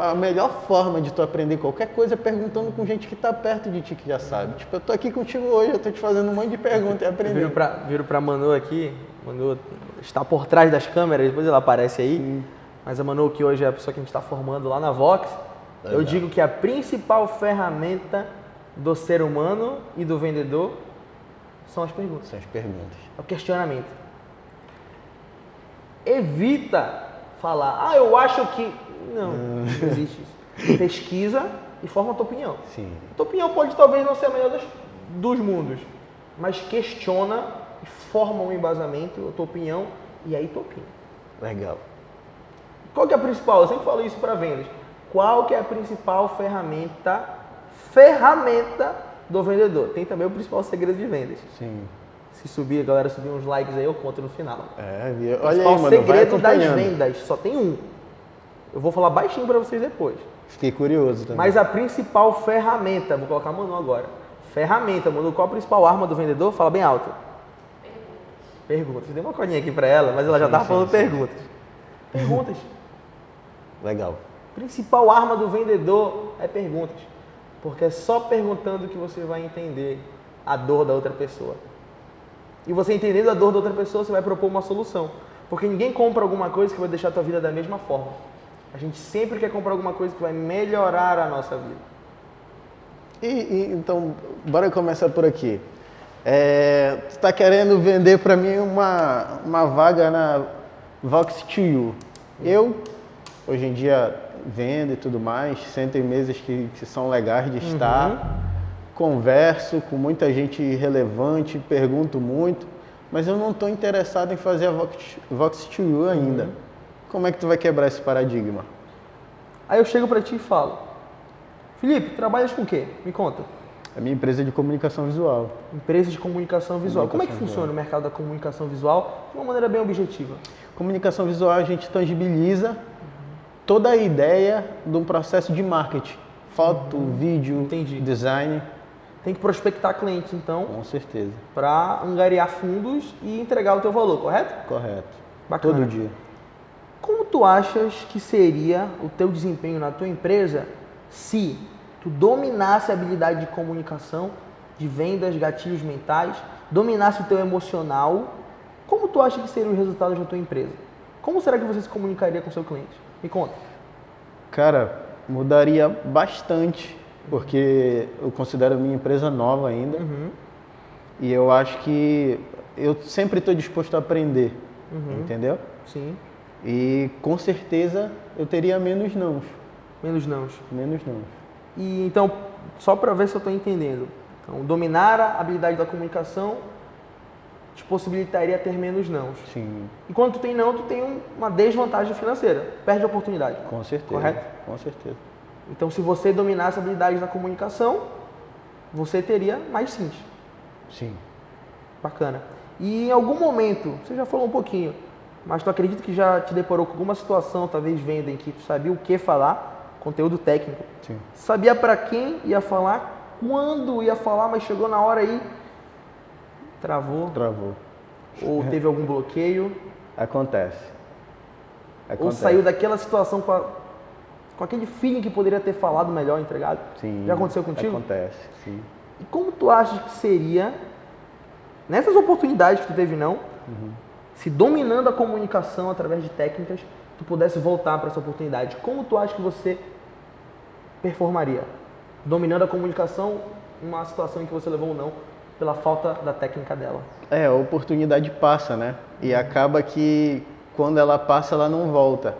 A melhor forma de tu aprender qualquer coisa é perguntando com gente que está perto de ti, que já sabe. Tipo, eu tô aqui contigo hoje, eu tô te fazendo um monte de perguntas e aprendendo. Viro pra Manu aqui. Manu está por trás das câmeras, depois ela aparece aí. Sim. Mas a Manu, que hoje é a pessoa que a gente está formando lá na Vox, eu digo que a principal ferramenta do ser humano e do vendedor são as perguntas. São as perguntas. É o questionamento. Evita falar, eu acho que... Não existe isso. Pesquisa e forma a tua opinião. Sim. A tua opinião pode talvez não ser a melhor dos mundos, mas questiona e forma um embasamento, a tua opinião, e aí tu opina. Legal. Qual que é a principal? Eu sempre falo isso para vendas. Qual que é a principal ferramenta do vendedor? Tem também o principal segredo de vendas. Sim. Se subir, a galera subir uns likes aí, eu conto no final. Olha aí, mano, o segredo das vendas, só tem um. Eu vou falar baixinho para vocês depois. Fiquei curioso também. Mas a principal ferramenta, vou colocar a Manu agora. Ferramenta, Manu, qual a principal arma do vendedor? Fala bem alto. Perguntas. Dei uma colinha aqui para ela, mas ela já estava falando perguntas. Perguntas. Legal. Principal arma do vendedor é perguntas. Porque é só perguntando que você vai entender a dor da outra pessoa. E você entendendo a dor da outra pessoa, você vai propor uma solução. Porque ninguém compra alguma coisa que vai deixar a tua vida da mesma forma. A gente sempre quer comprar alguma coisa que vai melhorar a nossa vida. Então, bora começar por aqui. Tu está querendo vender para mim uma vaga na Vox2U. Eu, hoje em dia, vendo e tudo mais, sento em mesas que são legais de estar, converso com muita gente relevante, pergunto muito, mas eu não estou interessado em fazer a Vox2U ainda. Como é que tu vai quebrar esse paradigma? Aí eu chego para ti e falo, Felipe, trabalhas com o quê? Me conta. A minha empresa de comunicação visual. Empresa de comunicação visual. Como é que funciona o mercado da comunicação visual de uma maneira bem objetiva? Comunicação visual, a gente tangibiliza toda a ideia de um processo de marketing. Foto, vídeo, design. tem que prospectar clientes, então, Com certeza. para angariar fundos e entregar o teu valor, correto? Correto. Bacana. Todo dia. Como tu achas que seria o teu desempenho na tua empresa se tu dominasse a habilidade de comunicação, de vendas, gatilhos mentais, dominasse o teu emocional? Como tu acha que seria o resultado da tua empresa? Como será que você se comunicaria com o seu cliente? Me conta. Cara, mudaria bastante, porque eu considero a minha empresa nova ainda. E eu acho que eu sempre estou disposto a aprender, entendeu? Sim. E com certeza eu teria menos nãos. Menos nãos. Menos nãos. E então, só para ver se eu estou entendendo. Então, dominar a habilidade da comunicação te possibilitaria ter menos nãos. Sim, E quando tu tem não, tu tem uma desvantagem financeira. Perde a oportunidade. com certeza. Correto? Com certeza. Então, se você dominasse a habilidade da comunicação, você teria mais sims. Sim. Bacana. E em algum momento, você já falou um pouquinho, mas tu acredita que já te deparou com alguma situação, talvez venda, em que tu sabia o que falar, conteúdo técnico, Sim. sabia para quem ia falar, quando ia falar, mas chegou na hora aí, travou, Travou. ou teve algum bloqueio, Acontece. ou saiu daquela situação com aquele feeling que poderia ter falado melhor, entregado? Sim. Já aconteceu contigo? Acontece, sim. E como tu achas que seria, nessas oportunidades que tu teve não, se dominando a comunicação através de técnicas, tu pudesse voltar para essa oportunidade, como tu acha que você performaria? Dominando a comunicação, uma situação em que você levou um não pela falta da técnica dela. A oportunidade passa, né? E acaba que quando ela passa, ela não volta.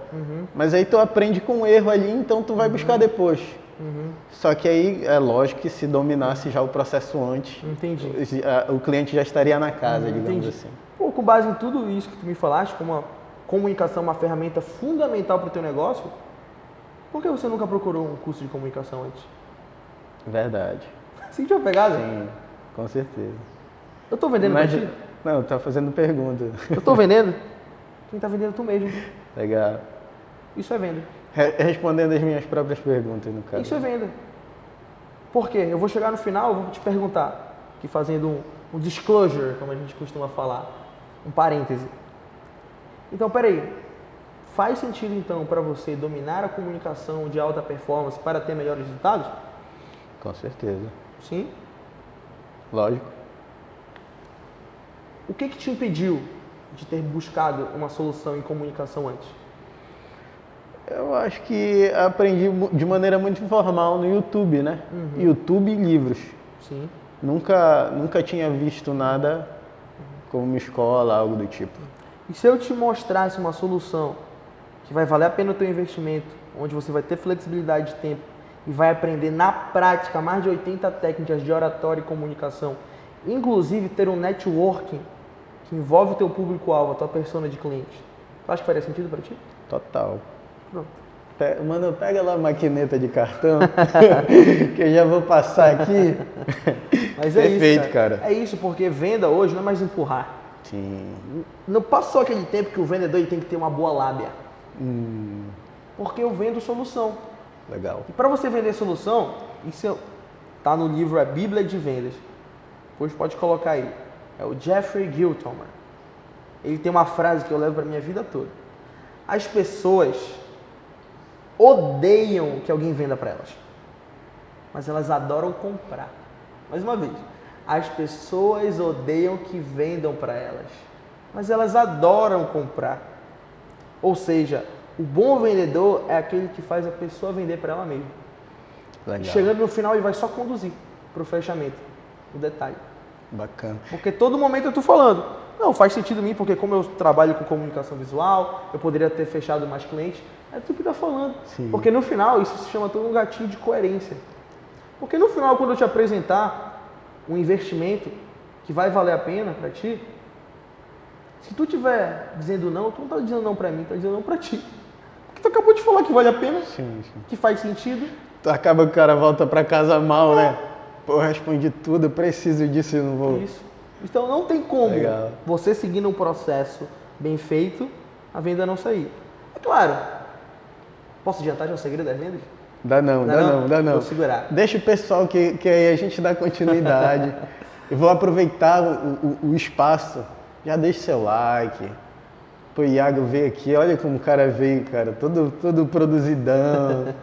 Mas aí tu aprende com o erro ali, então tu vai buscar depois. Só que aí é lógico que se dominasse já o processo antes, Entendi. o cliente já estaria na casa, digamos Entendi. assim. Pô, com base em tudo isso que tu me falaste, como a comunicação é uma ferramenta fundamental para o teu negócio, por que você nunca procurou um curso de comunicação antes? Verdade. Sentiu a pegada? Sim, com certeza. Eu tô vendendo pra ti? Não, tá fazendo pergunta. Eu tô vendendo? Quem tá vendendo é tu mesmo. Legal. Isso é venda. Respondendo as minhas próprias perguntas, no caso. Isso é venda. Por quê? Eu vou chegar no final, eu vou te perguntar, aqui fazendo um disclosure, como a gente costuma falar, um parêntese. Então, peraí, faz sentido então para você dominar a comunicação de alta performance para ter melhores resultados? Com certeza. Sim. Lógico. O que te impediu de ter buscado uma solução em comunicação antes? Eu acho que aprendi de maneira muito informal no YouTube, né? YouTube e livros. Sim. Nunca tinha visto nada como uma escola, algo do tipo. E se eu te mostrasse uma solução que vai valer a pena o teu investimento, onde você vai ter flexibilidade de tempo e vai aprender na prática mais de 80 técnicas de oratória e comunicação, inclusive ter um networking que envolve o teu público-alvo, a tua persona de cliente, tu acha que faria sentido para ti? Total. Pronto. Mano, pega lá a maquineta de cartão, que eu já vou passar aqui. Mas é Perfeito, isso, cara. É isso, porque venda hoje não é mais empurrar. Sim. Não passou aquele tempo que o vendedor ele tem que ter uma boa lábia. Porque eu vendo solução. Legal. E para você vender solução, isso tá no livro A Bíblia de Vendas. Depois pode colocar aí. É o Jeffrey Giltomer. Ele tem uma frase que eu levo para minha vida toda. As pessoas odeiam que alguém venda para elas, mas elas adoram comprar. Mais uma vez, as pessoas odeiam que vendam para elas, mas elas adoram comprar. Ou seja, o bom vendedor é aquele que faz a pessoa vender para ela mesma. Legal. Chegando no final, ele vai só conduzir para o fechamento, o detalhe. Bacana. Porque todo momento eu estou falando, não, faz sentido em mim, porque como eu trabalho com comunicação visual, eu poderia ter fechado mais clientes. É tu que está falando. Sim. Porque no final, isso se chama todo um gatilho de coerência. Porque no final, quando eu te apresentar um investimento que vai valer a pena para ti, se tu estiver dizendo não, tu não está dizendo não para mim, está dizendo não para ti. Porque tu acabou de falar que vale a pena, Sim. que faz sentido. Acaba que o cara volta pra casa mal, né? Pô, eu respondi tudo, eu preciso disso e não vou. Isso. Então não tem como Legal. você seguindo um processo bem feito, a venda não sair. É claro. Posso adiantar já o segredo das vendas? Dá não. Vou segurar. Deixa o pessoal que aí a gente dá continuidade. Eu vou aproveitar o espaço. Já deixa seu like. Pô, o Iago veio aqui, olha como o cara veio, cara. Todo produzidão,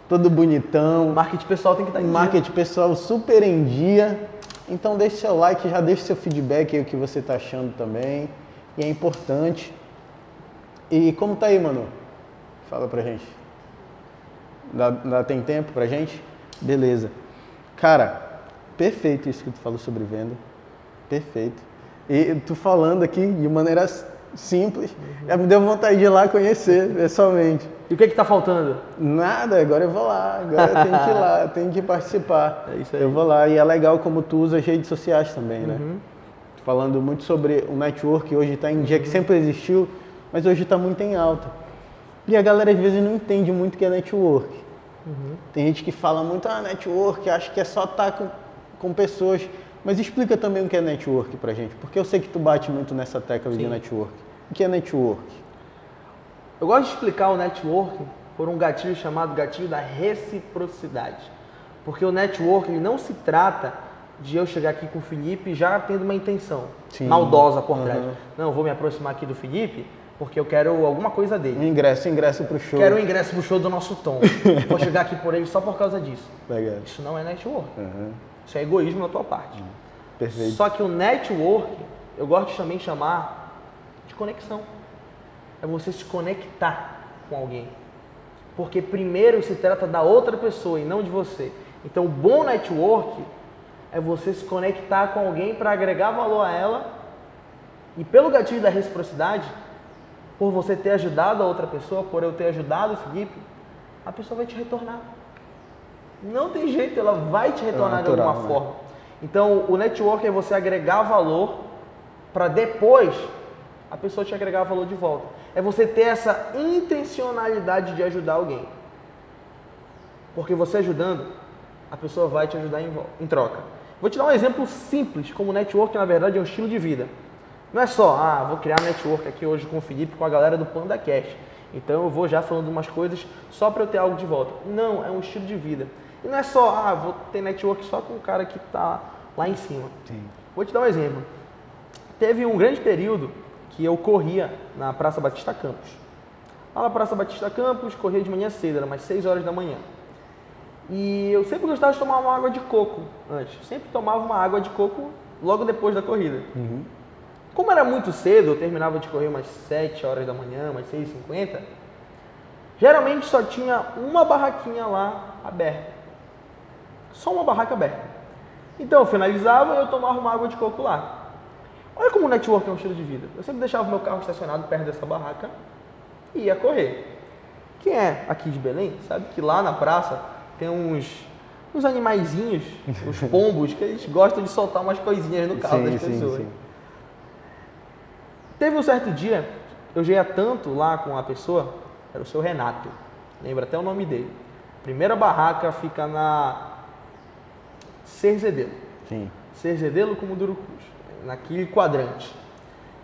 todo bonitão. Marketing pessoal tem que estar em dia. Marketing pessoal super em dia. Então deixa seu like, já deixa seu feedback aí o que você tá achando também. E é importante. E como tá aí, Manu? Fala pra gente. Tem tempo pra gente? Beleza. Cara, perfeito isso que tu falou sobre venda. Perfeito. E tu falando aqui de maneira simples, já me deu vontade de ir lá conhecer pessoalmente. E o que tá faltando? Nada, agora eu vou lá, agora eu tenho que ir lá, eu tenho que participar. É isso aí. Eu vou lá e é legal como tu usa as redes sociais também, né? Falando muito sobre o network, hoje está em dia que sempre existiu, mas hoje está muito em alta. E a galera às vezes não entende muito o que é network. Tem gente que fala muito, network, acha que é só estar com pessoas. Mas explica também o que é network pra gente, porque eu sei que tu bate muito nessa tecla de network. O que é network? Eu gosto de explicar o network por um gatilho chamado gatilho da reciprocidade. Porque o network ele não se trata de eu chegar aqui com o Felipe já tendo uma intenção maldosa por trás. Não, eu vou me aproximar aqui do Felipe porque eu quero alguma coisa dele. Ingresso pro show. Quero um ingresso pro show do nosso Tom. Vou chegar aqui por ele só por causa disso. Legal. Isso não é network. Isso é egoísmo da tua parte. Perfeito. Só que o network, eu gosto de também chamar de conexão. É você se conectar com alguém. Porque primeiro se trata da outra pessoa e não de você. Então o bom network é você se conectar com alguém para agregar valor a ela. E pelo gatilho da reciprocidade, por você ter ajudado a outra pessoa, por eu ter ajudado o Felipe, a pessoa vai te retornar. Não tem jeito, ela vai te retornar natural, de alguma forma. Então, o network é você agregar valor para depois a pessoa te agregar valor de volta. É você ter essa intencionalidade de ajudar alguém. Porque você ajudando, a pessoa vai te ajudar em troca. Vou te dar um exemplo simples, como o network na verdade é um estilo de vida. Não é só, vou criar network aqui hoje com o Felipe, com a galera do PandaCast. Então eu vou já falando umas coisas só para eu ter algo de volta. Não, é um estilo de vida. E não é só, vou ter network só com o cara que está lá em cima. Sim. Vou te dar um exemplo. Teve um grande período que eu corria na Praça Batista Campos. Lá na Praça Batista Campos, corria de manhã cedo, era umas 6 horas da manhã. E eu sempre gostava de tomar uma água de coco antes. Sempre tomava uma água de coco logo depois da corrida. Como era muito cedo, eu terminava de correr umas 7 horas da manhã, umas 6h50, geralmente só tinha uma barraquinha lá aberta. Só uma barraca aberta. Então eu finalizava e eu tomava uma água de coco lá. Olha como o network é um estilo de vida. Eu sempre deixava o meu carro estacionado perto dessa barraca e ia correr. Quem é aqui de Belém sabe que lá na praça tem uns animaizinhos, os pombos, que eles gostam de soltar umas coisinhas no carro das pessoas. Sim. Teve um certo dia, eu já ia tanto lá com a pessoa, era o seu Renato, lembra até o nome dele. Primeira barraca fica na Cerzedelo. Sim. Cerzedelo com Mundurucus, naquele quadrante.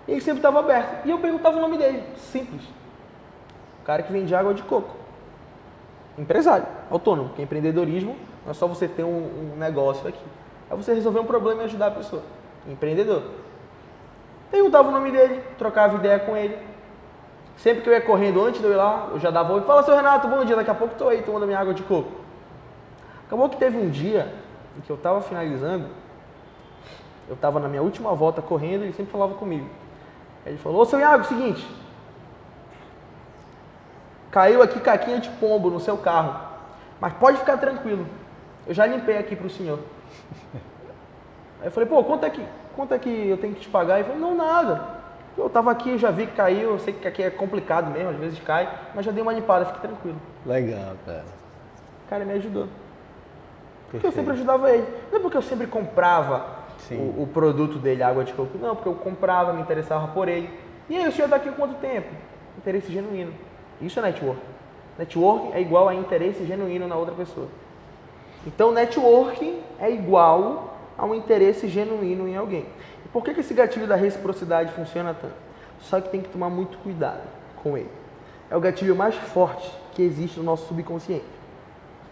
E ele sempre estava aberto. E eu perguntava o nome dele, simples. O cara que vende água de coco. Empresário, autônomo, porque empreendedorismo não é só você ter um negócio aqui. É você resolver um problema e ajudar a pessoa. Empreendedor. Perguntava o nome dele, trocava ideia com ele. Sempre que eu ia correndo, antes de eu ir lá, eu já dava oi. Fala, seu Renato, bom dia, daqui a pouco estou aí tomando minha água de coco. Acabou que teve um dia em que eu estava finalizando, eu estava na minha última volta correndo e ele sempre falava comigo. Aí ele falou, ô seu Iago, seguinte, caiu aqui caquinha de pombo no seu carro, mas pode ficar tranquilo, eu já limpei aqui para o senhor. Aí eu falei, pô, quanto é que eu tenho que te pagar? Ele falou, não, nada. Eu estava aqui, eu já vi que caiu, eu sei que aqui é complicado mesmo, às vezes cai, mas já dei uma limpada, fique tranquilo. Legal, cara. O cara me ajudou. Porque eu sempre ajudava ele. Não é porque eu sempre comprava o produto dele, a água de coco. Não, porque eu comprava, me interessava por ele. E aí, o senhor está aqui há quanto tempo? Interesse genuíno. Isso é network. Network é igual a interesse genuíno na outra pessoa. Então, networking é igual a um interesse genuíno em alguém. E por que esse gatilho da reciprocidade funciona tanto? Só que tem que tomar muito cuidado com ele. É o gatilho mais forte que existe no nosso subconsciente.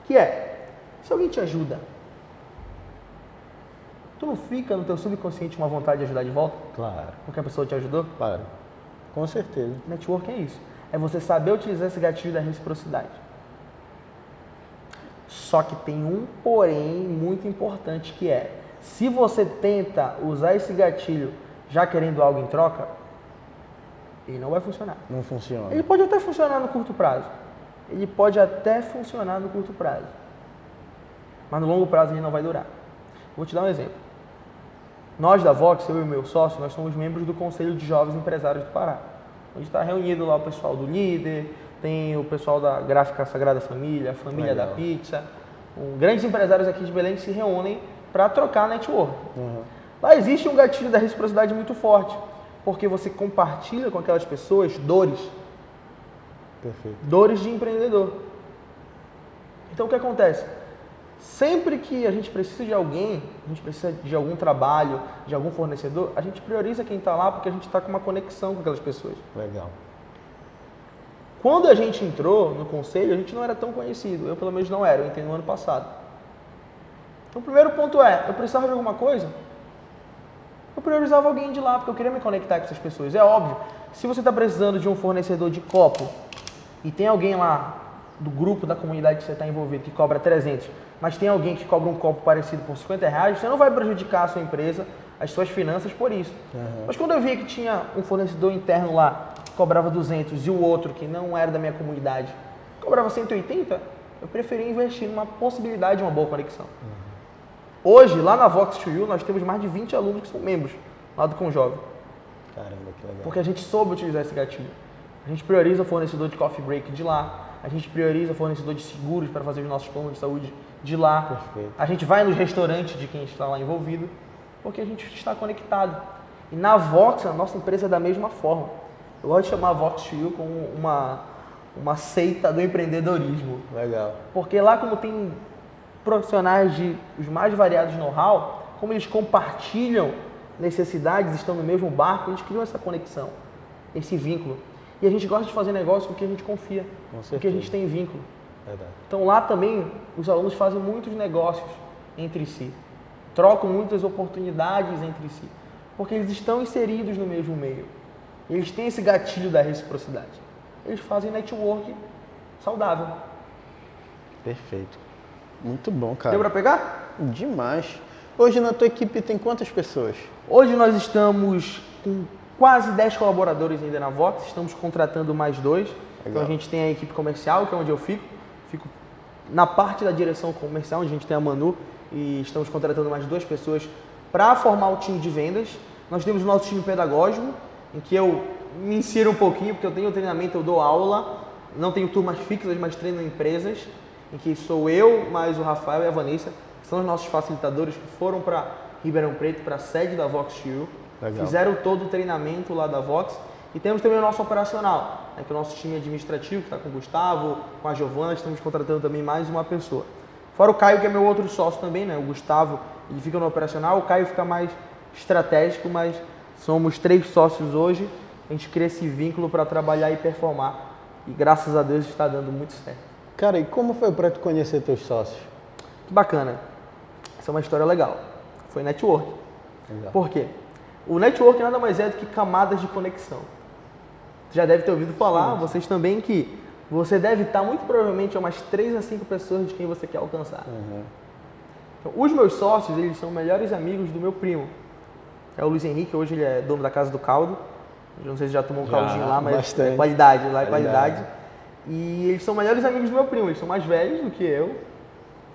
Que é, se alguém te ajuda, tu não fica no teu subconsciente uma vontade de ajudar de volta? Claro. Porque a pessoa te ajudou? Claro. Com certeza. Network é isso. É você saber utilizar esse gatilho da reciprocidade. Só que tem um porém muito importante que é, se você tenta usar esse gatilho já querendo algo em troca, ele não vai funcionar. Não funciona. Ele pode até funcionar no curto prazo. Ele pode até funcionar no curto prazo. Mas no longo prazo ele não vai durar. Vou te dar um exemplo. Nós da Vox, eu e o meu sócio, nós somos membros do Conselho de Jovens Empresários do Pará. Onde está reunido lá o pessoal do Líder, tem o pessoal da Gráfica Sagrada Família, a Família Legal. da Pizza. Grandes empresários aqui de Belém que se reúnem para trocar network. Lá existe um gatilho da reciprocidade muito forte, porque você compartilha com aquelas pessoas dores. Perfeito. Dores de empreendedor. Então o que acontece? Sempre que a gente precisa de alguém, a gente precisa de algum trabalho, de algum fornecedor, a gente prioriza quem está lá porque a gente está com uma conexão com aquelas pessoas. Legal. Quando a gente entrou no conselho, a gente não era tão conhecido. Eu, pelo menos, não era. Eu entrei no ano passado. Então, o primeiro ponto é, eu precisava de alguma coisa, eu priorizava alguém de lá, porque eu queria me conectar com essas pessoas. É óbvio, se você está precisando de um fornecedor de copo e tem alguém lá do grupo, da comunidade que você está envolvido, que cobra 300, mas tem alguém que cobra um copo parecido por R$50, você não vai prejudicar a sua empresa, as suas finanças por isso. Mas quando eu via que tinha um fornecedor interno lá que cobrava 200 e o outro, que não era da minha comunidade, cobrava 180, eu preferi investir numa possibilidade de uma boa conexão. Hoje, lá na Vox2U, nós temos mais de 20 alunos que são membros lá do Conjovem. Caramba, que legal. Porque a gente soube utilizar esse gatilho. A gente prioriza o fornecedor de coffee break de lá, a gente prioriza o fornecedor de seguros para fazer os nossos planos de saúde de lá. Perfeito. A gente vai nos restaurantes de quem está lá envolvido, porque a gente está conectado. E na Vox, a nossa empresa é da mesma forma. Eu gosto de chamar a Vox2U como uma seita do empreendedorismo. Legal. Porque lá, como tem profissionais de os mais variados know-how, como eles compartilham necessidades, estão no mesmo barco, eles criam essa conexão, esse vínculo. E a gente gosta de fazer negócio com quem a gente confia, com quem a gente tem vínculo. Verdade. Então lá também os alunos fazem muitos negócios entre si, trocam muitas oportunidades entre si, porque eles estão inseridos no mesmo meio. Eles têm esse gatilho da reciprocidade. Eles fazem network saudável. Perfeito. Muito bom, cara. Deu para pegar? Demais. Hoje na tua equipe tem quantas pessoas? Hoje nós estamos com quase 10 colaboradores ainda na Vox, estamos contratando mais 2. Então a gente tem a equipe comercial, que é onde eu fico na parte da direção comercial, onde a gente tem a Manu, e estamos contratando mais 2 pessoas para formar o time de vendas. Nós temos o nosso time pedagógico, em que eu me insiro um pouquinho, porque eu tenho treinamento, eu dou aula, não tenho turmas fixas, mas treino em empresas, em que sou eu, mais o Rafael e a Vanessa, que são os nossos facilitadores que foram para Ribeirão Preto, para a sede da Vox2U. Legal. Fizeram todo o treinamento lá da Vox. E temos também o nosso operacional, né, que é o nosso time administrativo, que está com o Gustavo, com a Giovana, estamos contratando também mais uma pessoa. Fora o Caio, que é meu outro sócio também, né? O Gustavo, ele fica no operacional, o Caio fica mais estratégico, mas somos 3 sócios hoje. A gente cria esse vínculo para trabalhar e performar. E graças a Deus está dando muito certo. Cara, e como foi para tu conhecer teus sócios? Que bacana. Essa é uma história legal. Foi network. Legal. Por quê? O network nada mais é do que camadas de conexão. Você já deve ter ouvido falar, Sim. vocês também, que você deve estar muito provavelmente a umas 3 a 5 pessoas de quem você quer alcançar. Então, os meus sócios, eles são melhores amigos do meu primo. É o Luiz Henrique, hoje ele é dono da Casa do Caldo. Eu não sei se já tomou um caldinho lá, mas bastante. é qualidade, lá é qualidade. E eles são melhores amigos do meu primo, eles são mais velhos do que eu.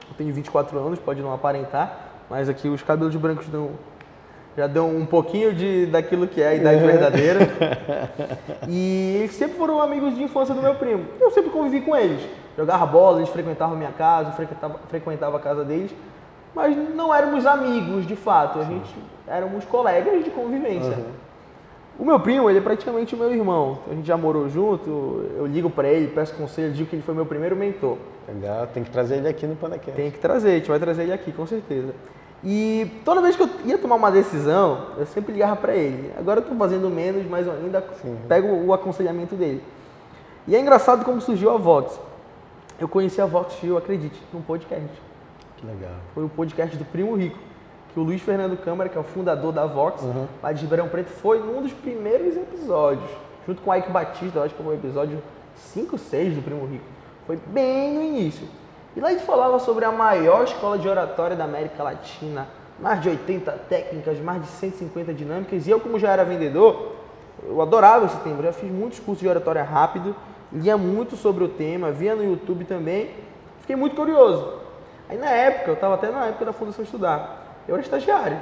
Eu tenho 24 anos, pode não aparentar, mas aqui os cabelos brancos já dão um pouquinho daquilo que é a idade verdadeira. E eles sempre foram amigos de infância do meu primo. Eu sempre convivi com eles. Jogava bola, eles frequentavam a minha casa, frequentava a casa deles. Mas não éramos amigos, de fato. A gente éramos colegas de convivência. O meu primo, ele é praticamente o meu irmão. A gente já morou junto, eu ligo pra ele, peço conselho, digo que ele foi meu primeiro mentor. Legal, tem que trazer ele aqui no PandaCast. Tem que trazer, a gente vai trazer ele aqui, com certeza. E toda vez que eu ia tomar uma decisão, eu sempre ligava pra ele. Agora eu tô fazendo menos, mas eu ainda pego o aconselhamento dele. E é engraçado como surgiu a Vox. eu conheci a Vox Shield, acredite, num podcast. Que legal. Foi o podcast do Primo Rico, que o Luiz Fernando Câmara, que é o fundador da Vox, lá de Ribeirão Preto, foi num dos primeiros episódios, junto com o Ike Batista, eu acho que foi o episódio 5, 6 do Primo Rico. Foi bem no início. E lá a gente falava sobre a maior escola de oratória da América Latina, mais de 80 técnicas, mais de 150 dinâmicas, e eu, como já era vendedor, eu adorava esse tema, eu já fiz muitos cursos de oratória rápido, lia muito sobre o tema, via no YouTube também, fiquei muito curioso. Aí na época, eu estava até na época da Fundação Estudar, eu era estagiário,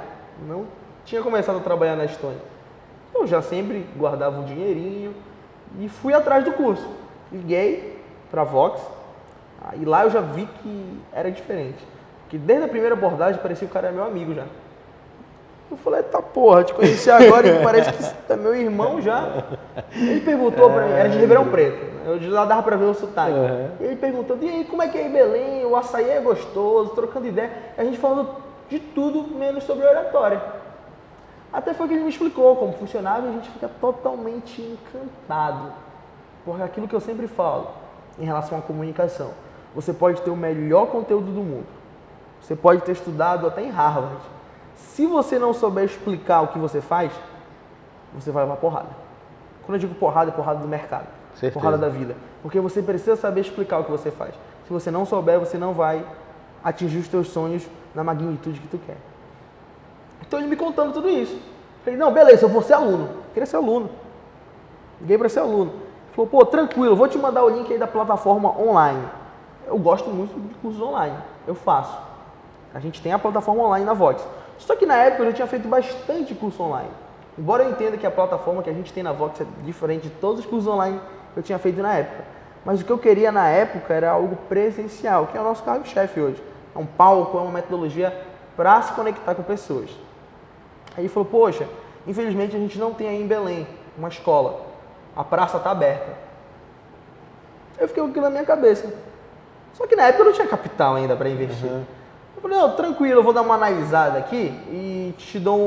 não tinha começado a trabalhar na Estônia. Então eu já sempre guardava um dinheirinho e fui atrás do curso. Liguei para a Vox, e lá eu já vi que era diferente. Porque desde a primeira abordagem parecia que o cara era meu amigo já. Eu falei, tá porra, te conheci agora e parece que é meu irmão já. Ele perguntou pra mim, era de Ribeirão Preto, eu de lá dava pra ver o sotaque. E ele perguntou, e aí, como é que é em Belém? O açaí é gostoso, trocando ideia. A gente falando de tudo menos sobre oratória. Até foi que ele me explicou como funcionava e a gente fica totalmente encantado. Porque aquilo que eu sempre falo em relação à comunicação, você pode ter o melhor conteúdo do mundo. Você pode ter estudado até em Harvard. Se você não souber explicar o que você faz, você vai levar porrada. Quando eu digo porrada, é porrada do mercado. Certeza. Porrada da vida. Porque você precisa saber explicar o que você faz. Se você não souber, você não vai atingir os teus sonhos na magnitude que tu quer. Então ele me contando tudo isso. Falei, não, beleza, eu vou ser aluno. Eu queria ser aluno. Liguei para ser aluno. Ele falou, pô, tranquilo, vou te mandar o link aí da plataforma online. Eu gosto muito de cursos online. Eu faço. A gente tem a plataforma online na Vox. Só que na época eu já tinha feito bastante curso online. Embora eu entenda que a plataforma que a gente tem na Vox é diferente de todos os cursos online que eu tinha feito na época. Mas o que eu queria na época era algo presencial, que é o nosso cargo-chefe hoje. É um palco, é uma metodologia para se conectar com pessoas. Aí ele falou, poxa, infelizmente a gente não tem aí em Belém uma escola. A praça está aberta. Eu fiquei com aquilo na minha cabeça. Só que na época eu não tinha capital ainda para investir. Eu falei, não, tranquilo, eu vou dar uma analisada aqui e te dou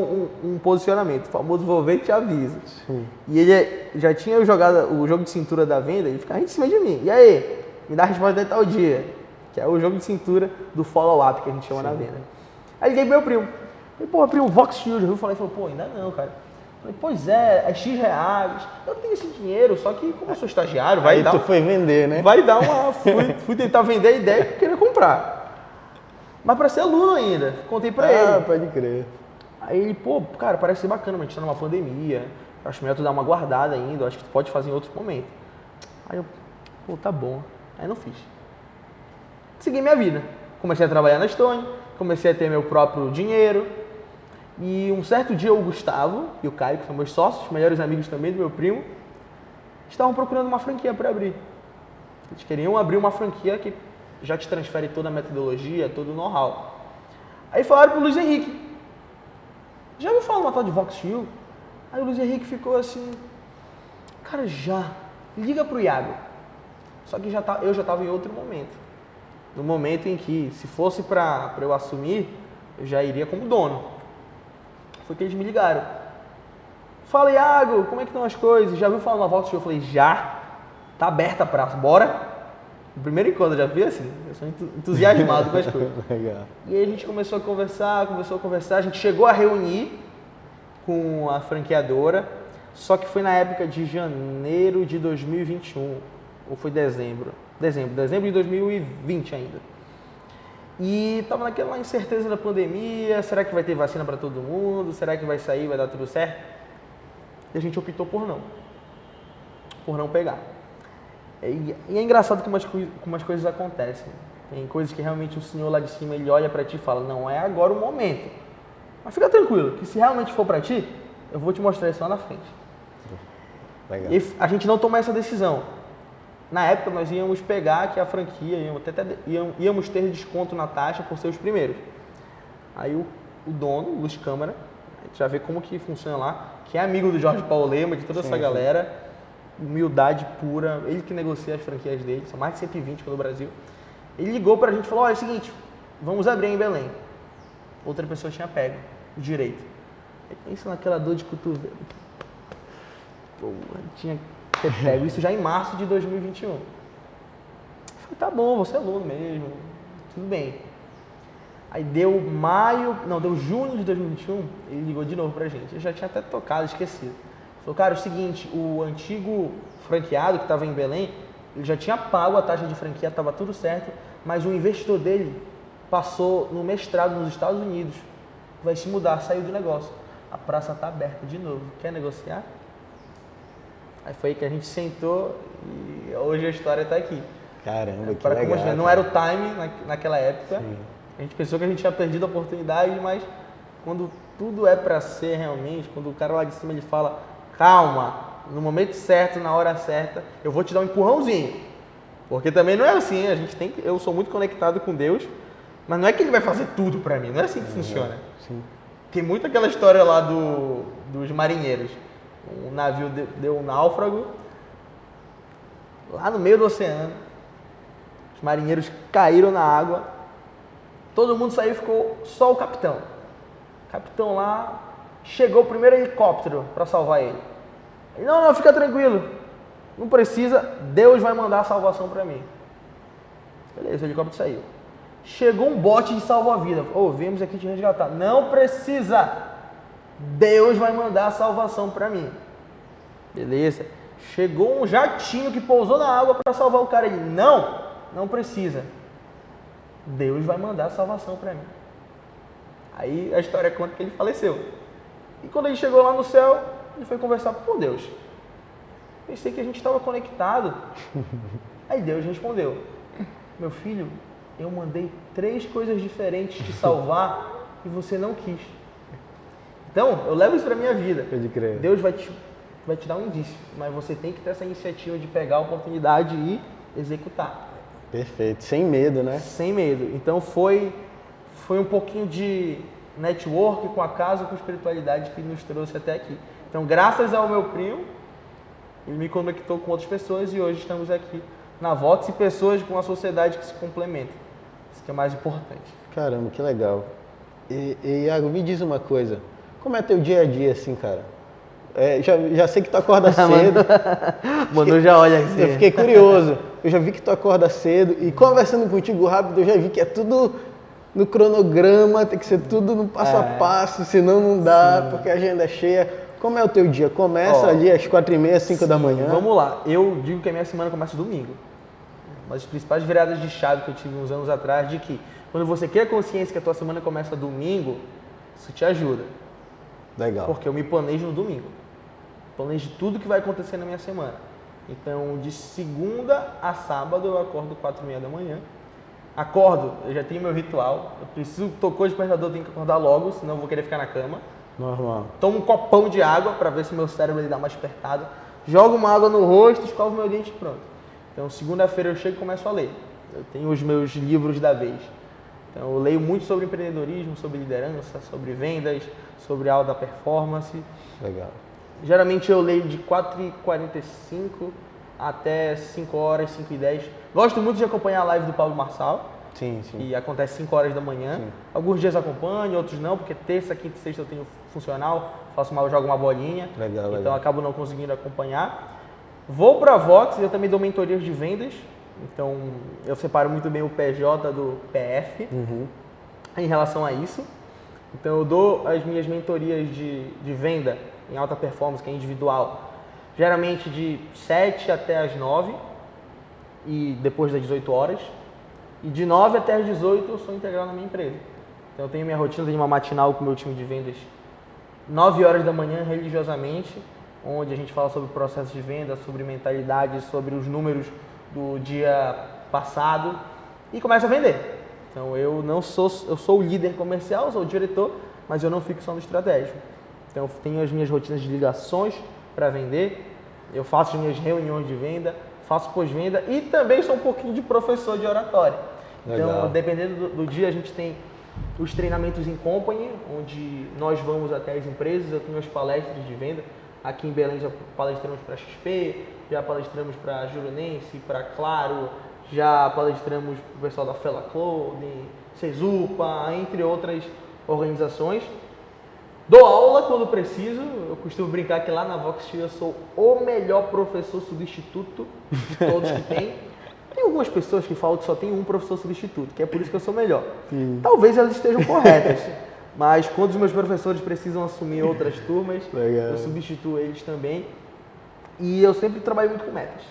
um posicionamento. O famoso vou ver e te aviso. Sim. E ele já tinha jogado o jogo de cintura da venda e ficava em cima de mim. E aí, me dá a resposta de tal dia. Que é o jogo de cintura do follow-up que a gente chama na venda. Aí liguei pro meu primo. Falei, pô, primo, Vox Shield. Eu falei, pô, ainda não, cara. Falei, pois é X reais. Eu tenho esse dinheiro, só que como eu sou estagiário, vai aí dar... tu foi vender, né? Vai dar uma... Fui tentar vender a ideia que eu queria comprar. Mas para ser aluno ainda, contei para ele. Ah, pode crer. Aí ele, pô, cara, parece ser bacana, mas a gente tá numa pandemia, acho melhor tu dar uma guardada ainda, acho que tu pode fazer em outro momento. Aí eu, pô, tá bom. Aí não fiz. Segui minha vida. Comecei a trabalhar na Estônia, comecei a ter meu próprio dinheiro. E um certo dia o Gustavo e o Caio, que são meus sócios, melhores amigos também do meu primo, estavam procurando uma franquia para abrir. Eles queriam abrir uma franquia que já te transfere toda a metodologia, todo o know-how. Aí falaram pro Luiz Henrique, já ouviu falar uma tal de Vox Shield? Aí o Luiz Henrique ficou assim, cara, já, liga pro Iago. Só que eu já estava em outro momento. No momento em que, se fosse para eu assumir, eu já iria como dono. Foi que eles me ligaram. Fala, Iago, como é que estão as coisas? Já ouviu falar uma Vox Shield? Eu falei, já, tá aberta a praça, bora? No primeiro encontro, já vi assim, eu sou entusiasmado com as coisas. Legal. E aí a gente começou a conversar, a gente chegou a reunir com a franqueadora, só que foi na época de janeiro de 2021, ou foi dezembro de 2020 ainda. E estava naquela incerteza da pandemia, será que vai ter vacina para todo mundo, será que vai sair, vai dar tudo certo? E a gente optou por não pegar. E é engraçado como as coisas acontecem. Tem coisas que realmente o senhor lá de cima, ele olha pra ti e fala, não é agora o momento. Mas fica tranquilo, que se realmente for pra ti, eu vou te mostrar isso lá na frente. Legal. E a gente não tomou essa decisão. Na época nós íamos pegar que a franquia, íamos ter desconto na taxa por ser os primeiros. Aí o dono, o Luiz Câmara, a gente já vê como que funciona lá, que é amigo do Jorge Paulo Lema, de toda essa galera, humildade pura, ele que negocia as franquias dele, são mais de 120 pelo Brasil. Ele ligou pra gente e falou, olha, é o seguinte, vamos abrir em Belém. Outra pessoa tinha pego, o direito. Aí pensa naquela dor de cotovelo. Pô, tinha que ter pego isso já em março de 2021. Eu falei, tá bom, você é aluno mesmo, tudo bem. Aí deu junho de 2021, ele ligou de novo pra gente. Eu já tinha até tocado, esquecido. Falou, cara, é o seguinte, o antigo franqueado que estava em Belém, ele já tinha pago a taxa de franquia, estava tudo certo, mas o investidor dele passou no mestrado nos Estados Unidos, vai se mudar, saiu do negócio. A praça está aberta de novo, quer negociar? Aí foi aí que a gente sentou e hoje a história está aqui. Caramba, que legal. Como não era o time naquela época, sim. A gente pensou que a gente tinha perdido a oportunidade, mas quando tudo é para ser realmente, quando o cara lá de cima ele fala, calma, no momento certo, na hora certa, eu vou te dar um empurrãozinho. Porque também não é assim, eu sou muito conectado com Deus, mas não é que ele vai fazer tudo para mim, não é assim que funciona. Sim. Tem muito aquela história lá dos marinheiros. Um navio deu um náufrago lá no meio do oceano. Os marinheiros caíram na água. Todo mundo saiu e ficou só o capitão. O capitão lá, chegou o primeiro helicóptero para salvar ele. Ele, não, fica tranquilo. Não precisa, Deus vai mandar a salvação para mim. Beleza, o helicóptero saiu. Chegou um bote de salva-vida. Viemos aqui te resgatar. Não precisa. Deus vai mandar a salvação para mim. Beleza. Chegou um jatinho que pousou na água para salvar o cara. Ele, não precisa. Deus vai mandar a salvação para mim. Aí a história conta que ele faleceu. E quando ele chegou lá no céu, ele foi conversar com Deus. Pensei que a gente estava conectado. Aí Deus respondeu, meu filho, eu mandei 3 coisas diferentes te salvar e você não quis. Então, eu levo isso para minha vida. Pode crer. Deus vai te dar um indício, mas você tem que ter essa iniciativa de pegar a oportunidade e executar. Perfeito, sem medo, né? Sem medo. Então foi um pouquinho de network com a casa, com espiritualidade que nos trouxe até aqui. Então, graças ao meu primo, ele me conectou com outras pessoas e hoje estamos aqui na Vox e pessoas com a sociedade que se complementam. Isso que é mais importante. Caramba, que legal. E Iago, me diz uma coisa. Como é teu dia a dia assim, cara? Já sei que tu acorda cedo. Mano, já olha assim. Eu fiquei curioso. Eu já vi que tu acorda cedo e conversando contigo rápido, eu já vi que é tudo no cronograma, tem que ser tudo no passo a passo, senão não dá, porque a agenda é cheia. Como é o teu dia? Começa ali às 4h30, 5 da manhã? Vamos lá. Eu digo que a minha semana começa domingo. Uma das principais viradas de chave que eu tive uns anos atrás, de que quando você cria consciência que a tua semana começa domingo, isso te ajuda. Legal. Porque eu me planejo no domingo. Planejo tudo que vai acontecer na minha semana. Então, de segunda a sábado, eu acordo 4h30 da manhã. Acordo, eu já tenho meu ritual. Eu preciso, tocou o despertador, eu tenho que acordar logo, senão eu vou querer ficar na cama. Normal. Tomo um copão de água para ver se meu cérebro ele dá uma despertada. Jogo uma água no rosto, escovo meu dente e pronto. Então, segunda-feira eu chego e começo a ler. Eu tenho os meus livros da vez. Então, eu leio muito sobre empreendedorismo, sobre liderança, sobre vendas, sobre alta performance. Legal. Geralmente eu leio de 4h45 até 5h, 5h10. Gosto muito de acompanhar a live do Paulo Marçal. Sim. Que acontece 5h da manhã. Sim. Alguns dias acompanho, outros não, porque terça, quinta e sexta eu tenho funcional, jogo uma bolinha. Legal. Então acabo não conseguindo acompanhar. Vou para a Vox, eu também dou mentorias de vendas. Então eu separo muito bem o PJ do PF em relação a isso. Então eu dou as minhas mentorias de venda em alta performance, que é individual, geralmente de 7 até as 9 e depois das 18 horas. E de 9 até as 18 eu sou integral na minha empresa. Então eu tenho minha rotina de uma matinal com o meu time de vendas 9 horas da manhã, religiosamente, onde a gente fala sobre processos de venda, sobre mentalidade, sobre os números do dia passado e começa a vender. Então eu sou o líder comercial, sou o diretor, mas eu não fico só no estratégico. Então eu tenho as minhas rotinas de ligações para vender, eu faço as minhas reuniões de venda, faço pós-venda e também sou um pouquinho de professor de oratória. Legal. Então, dependendo do dia, a gente tem os treinamentos em company, onde nós vamos até as empresas, eu tenho as palestras de venda. Aqui em Belém já palestramos para XP, já palestramos para Juranense, para Claro, já palestramos para o pessoal da Fela Clothing, Cesupa, entre outras organizações. Dou aula quando preciso, eu costumo brincar que lá na Vox eu sou o melhor professor substituto de todos que tem. Tem algumas pessoas que falam que só tem um professor substituto, que é por isso que eu sou melhor. Talvez elas estejam corretas, mas quando os meus professores precisam assumir outras turmas, eu substituo eles também. E eu sempre trabalho muito com metas.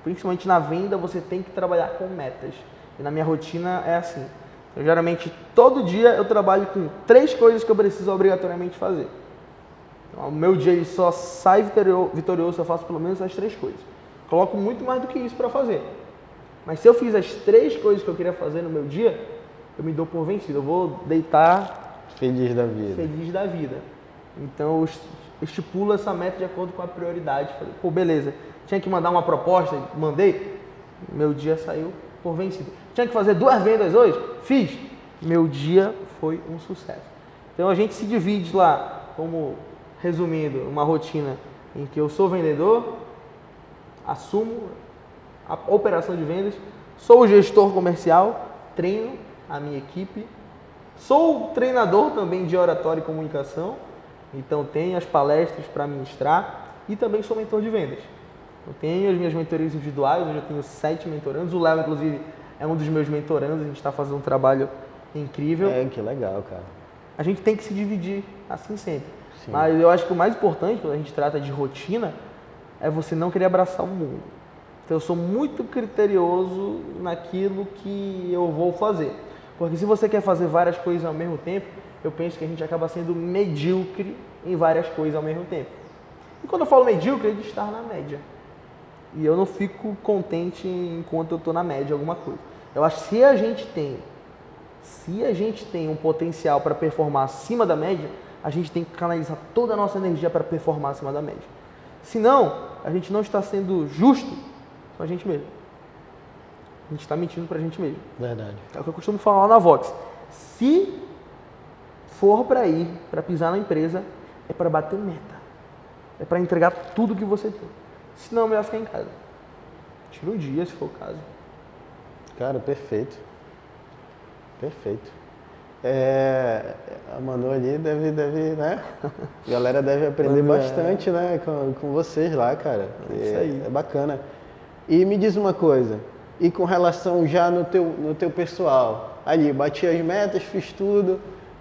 Principalmente na venda, você tem que trabalhar com metas. E na minha rotina é assim. Eu, geralmente, todo dia eu trabalho com 3 coisas que eu preciso obrigatoriamente fazer. Então, o meu dia ele só sai vitorioso se eu faço pelo menos as 3 coisas. Coloco muito mais do que isso para fazer. Mas se eu fiz as 3 coisas que eu queria fazer no meu dia, eu me dou por vencido. Eu vou deitar feliz da vida. Feliz da vida. Então eu estipulo essa meta de acordo com a prioridade. Falei, pô, beleza. Tinha que mandar uma proposta, mandei. Meu dia saiu por vencido. Tinha que fazer 2 vendas hoje? Fiz. Meu dia foi um sucesso. Então a gente se divide lá, como resumindo, uma rotina em que eu sou vendedor, assumo a operação de vendas, sou o gestor comercial, treino a minha equipe, sou treinador também de oratória e comunicação, então tenho as palestras para ministrar e também sou mentor de vendas. Eu tenho as minhas mentorias individuais, hoje eu tenho 7 mentorandos, o Léo inclusive é um dos meus mentorandos, a gente está fazendo um trabalho incrível. Que legal, cara. A gente tem que se dividir assim sempre. Sim. Mas eu acho que o mais importante quando a gente trata de rotina é você não querer abraçar o mundo. Então eu sou muito criterioso naquilo que eu vou fazer. Porque se você quer fazer várias coisas ao mesmo tempo, eu penso que a gente acaba sendo medíocre em várias coisas ao mesmo tempo. E quando eu falo medíocre, é de estar na média. E eu não fico contente enquanto eu estou na média de alguma coisa. Eu acho que se a gente tem um potencial para performar acima da média, a gente tem que canalizar toda a nossa energia para performar acima da média. Senão, a gente não está sendo justo com a gente mesmo. A gente está mentindo para a gente mesmo. Verdade. É o que eu costumo falar lá na Vox. Se for para ir, para pisar na empresa, é para bater meta. É para entregar tudo que você tem. Senão, é melhor ficar em casa. Tira um dia, se for o caso. Cara, perfeito. Perfeito. A Manu ali deve, né? A galera deve aprender bastante, né? Com vocês lá, cara. Isso aí. É bacana. E me diz uma coisa. E com relação já no teu pessoal? Ali, bati as metas, fiz tudo.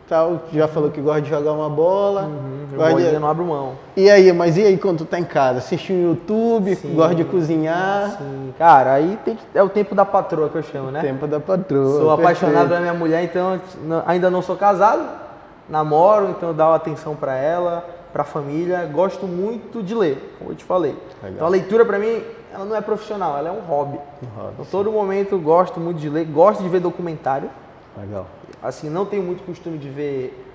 Tal, já falou que gosta de jogar uma bola. Eu não abro mão. E aí quando tu tá em casa? Assiste um YouTube, Sim, gosta de cozinhar? Sim, cara, aí é o tempo da patroa que eu chamo, né? Tempo da patroa. Sou apaixonado pela minha mulher, então ainda não sou casado, namoro, então eu dou atenção pra ela, pra família. Gosto muito de ler, como eu te falei. Legal. Então a leitura pra mim, ela não é profissional, ela é um hobby. Então todo momento eu gosto muito de ler, gosto de ver documentário. Legal. Assim, não tenho muito costume de ver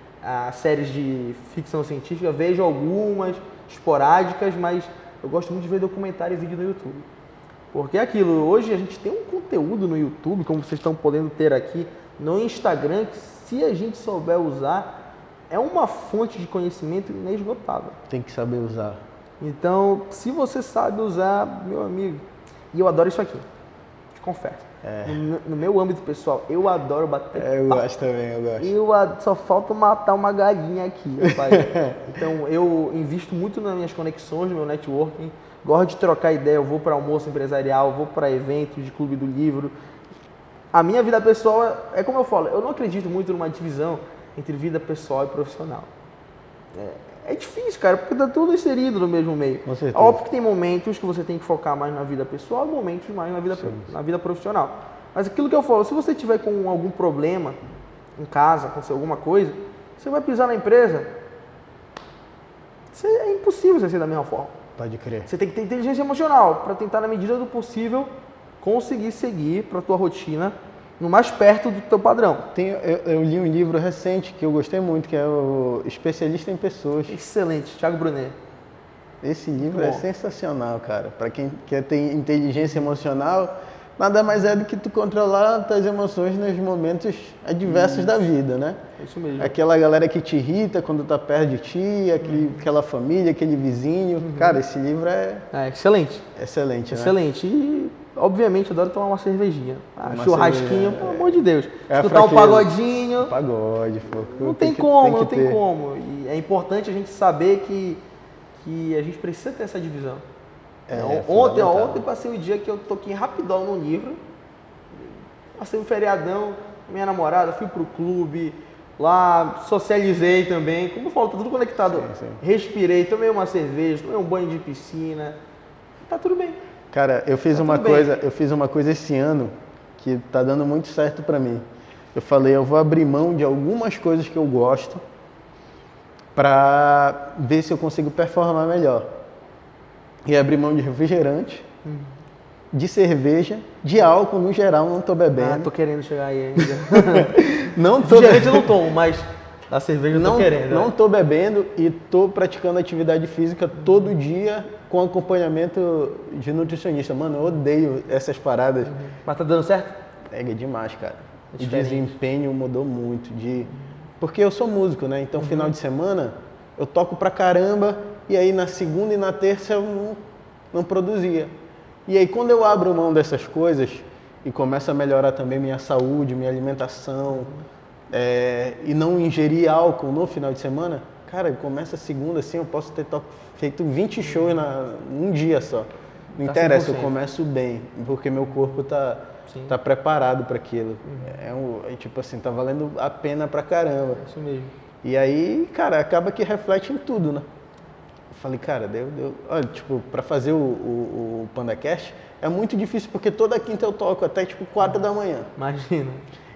séries de ficção científica, vejo algumas esporádicas, mas eu gosto muito de ver documentário e vídeo no YouTube. Porque é aquilo, hoje a gente tem um conteúdo no YouTube, como vocês estão podendo ter aqui, no Instagram, que se a gente souber usar, é uma fonte de conhecimento inesgotável. Tem que saber usar. Então, se você sabe usar, meu amigo, e eu adoro isso aqui, te confesso. No meu âmbito pessoal, eu adoro bater papo. Eu gosto também, eu gosto. Só falta matar uma galinha aqui, rapaz. Então, eu invisto muito nas minhas conexões, no meu networking. Gosto de trocar ideia, eu vou para almoço empresarial, vou para eventos de clube do livro. A minha vida pessoal é como eu falo, eu não acredito muito numa divisão entre vida pessoal e profissional. É difícil, cara, porque tá tudo inserido no mesmo meio. Com certeza. Óbvio que tem momentos que você tem que focar mais na vida pessoal e momentos mais na vida profissional. Mas aquilo que eu falo, se você tiver com algum problema em casa, acontecer alguma coisa, você vai pisar na empresa, é impossível você ser da mesma forma. Pode crer. Você tem que ter inteligência emocional para tentar, na medida do possível, conseguir seguir para a tua rotina no mais perto do teu padrão. Eu li um livro recente que eu gostei muito, que é o Especialista em Pessoas. Excelente, Thiago Brunet. Esse livro é sensacional, cara. Para quem quer ter inteligência emocional, nada mais é do que tu controlar tuas emoções nos momentos adversos da vida, né? Isso mesmo. Aquela galera que te irrita quando tá perto de ti, aquela família, aquele vizinho. Cara, esse livro é excelente. Excelente, né? Excelente. E, obviamente, adoro tomar uma cervejinha. Churrasquinho, pelo amor de Deus. Escutar um pagodinho. Pagode, pô. Não tem como. E é importante a gente saber que a gente precisa ter essa divisão. Ontem passei o dia que eu toquei rapidão no livro, passei um feriadão com minha namorada, fui pro clube, lá socializei também, como eu falo, tá tudo conectado. Sim. Respirei, tomei uma cerveja, tomei um banho de piscina, tá tudo bem. Cara, eu fiz uma coisa esse ano que tá dando muito certo pra mim. Eu falei, eu vou abrir mão de algumas coisas que eu gosto pra ver se eu consigo performar melhor. E abrir mão de refrigerante, de cerveja, de álcool no geral, não tô bebendo. Tô querendo chegar aí ainda. Não tô Refrigerante eu não tomo, mas a cerveja eu tô querendo. Não tô bebendo e tô praticando atividade física todo dia com acompanhamento de nutricionista. Mano, eu odeio essas paradas. Mas tá dando certo? É demais, cara. O diferente. desempenho mudou muito. Porque eu sou músico, né? Então, final de semana, eu toco pra caramba e aí na segunda e na terça eu não produzia. E aí, quando eu abro mão dessas coisas e começo a melhorar também minha saúde, minha alimentação, e não ingerir álcool no final de semana, cara, começa a segunda, assim, eu posso ter feito 20 shows num dia só. Não interessa, 100%. eu começo bem, porque meu corpo tá preparado para aquilo. Tipo assim, tá valendo a pena pra caramba. Isso mesmo. E aí, cara, acaba que reflete em tudo, né? Eu falei, cara, olha, tipo, pra fazer o PandaCast é muito difícil, porque toda quinta eu toco até, tipo, 4 da manhã. Imagina.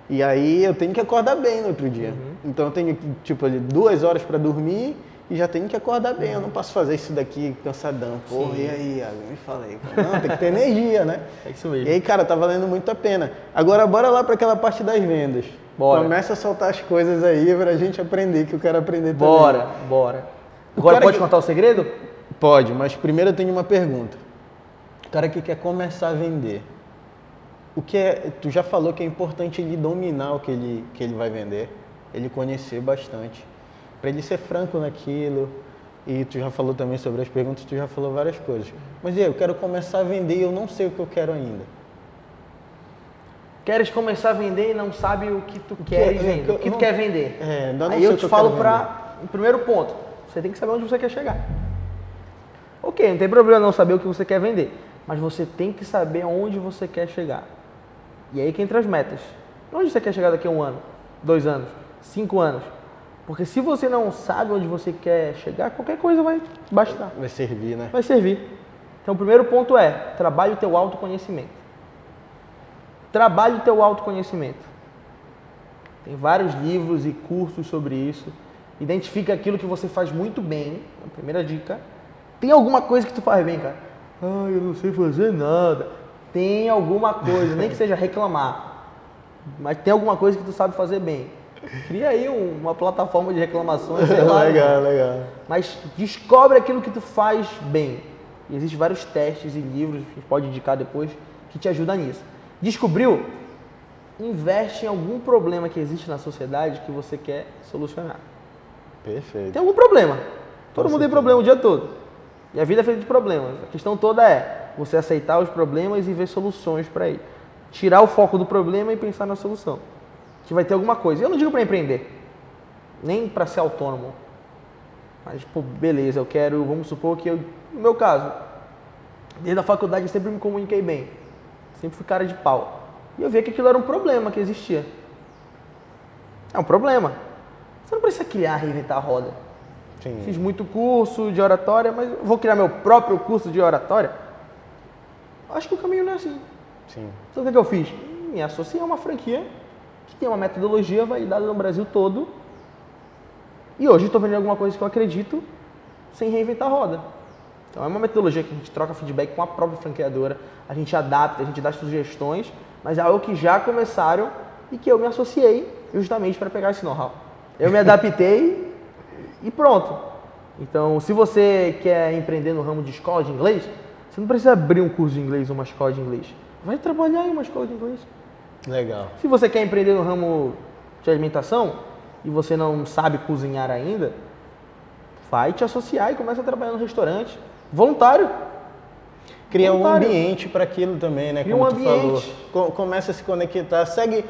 E aí eu tenho que acordar bem no outro dia. Então eu tenho, tipo, ali 2 horas pra dormir e já tenho que acordar bem. Eu não posso fazer isso daqui cansadão. Porra, e aí, Iago? Me falei. Não, tem que ter energia, né? É isso mesmo. E aí, cara, tá valendo muito a pena. Agora, bora lá pra aquela parte das vendas. Bora. Começa a soltar as coisas aí pra gente aprender, que eu quero aprender também. Bora. Agora pode contar o segredo? Pode, mas primeiro eu tenho uma pergunta. O cara que quer começar a vender, tu já falou que é importante ele dominar o que ele vai vender, ele conhecer bastante, para ele ser franco naquilo. E tu já falou também sobre as perguntas, tu já falou várias coisas. Mas e aí, eu quero começar a vender e eu não sei o que eu quero ainda. Queres começar a vender e não sabe o que tu quer vender, o que tu quer vender. Ainda não Aí sei eu o que te falo quero para o primeiro ponto. Você tem que saber onde você quer chegar. Ok, não tem problema não saber o que você quer vender, mas você tem que saber onde você quer chegar. E aí que entra as metas. Onde você quer chegar daqui a 1 ano, 2 anos, 5 anos? Porque se você não sabe onde você quer chegar, qualquer coisa vai bastar. Vai servir, né? Vai servir. Então o primeiro ponto é, trabalhe o teu autoconhecimento. Trabalhe o teu autoconhecimento. Tem vários livros e cursos sobre isso. Identifica aquilo que você faz muito bem. A primeira dica. Tem alguma coisa que tu faz bem, cara? Eu não sei fazer nada. Tem alguma coisa, nem que seja reclamar. Mas tem alguma coisa que tu sabe fazer bem. Cria aí uma plataforma de reclamações, sei lá. Legal. Mas descobre aquilo que tu faz bem. E existem vários testes e livros, que a gente pode indicar depois, que te ajudam nisso. Descobriu? Investe em algum problema que existe na sociedade que você quer solucionar. Perfeito. Tem algum problema. Todo mundo tem problema o dia todo. E a vida é feita de problemas. A questão toda é você aceitar os problemas e ver soluções para ele. Tirar o foco do problema e pensar na solução. Que vai ter alguma coisa. Eu não digo para empreender, nem para ser autônomo. Mas, pô, beleza, eu quero, vamos supor que no meu caso, desde a faculdade eu sempre me comuniquei bem. Sempre fui cara de pau. E eu vi que aquilo era um problema que existia. É um problema. Você não precisa criar, reinventar a roda. Sim. Fiz muito curso de oratória, mas vou criar meu próprio curso de oratória? Acho que o caminho não é assim. Sim. Então o que eu fiz? Me associei a uma franquia que tem uma metodologia validada no Brasil todo. E hoje estou vendendo alguma coisa que eu acredito sem reinventar a roda. Então é uma metodologia que a gente troca feedback com a própria franqueadora, a gente adapta, a gente dá sugestões, mas é algo que já começaram e que eu me associei justamente para pegar esse know-how. Eu me adaptei e pronto. Então, se você quer empreender no ramo de escola de inglês, você não precisa abrir um curso de inglês ou uma escola de inglês. Vai trabalhar em uma escola de inglês. Legal. Se você quer empreender no ramo de alimentação e você não sabe cozinhar ainda, vai te associar e começa a trabalhar no restaurante. Voluntário. Cria um ambiente para aquilo também, né? Cria Como um tu ambiente. falou. Começa a se conectar. Segue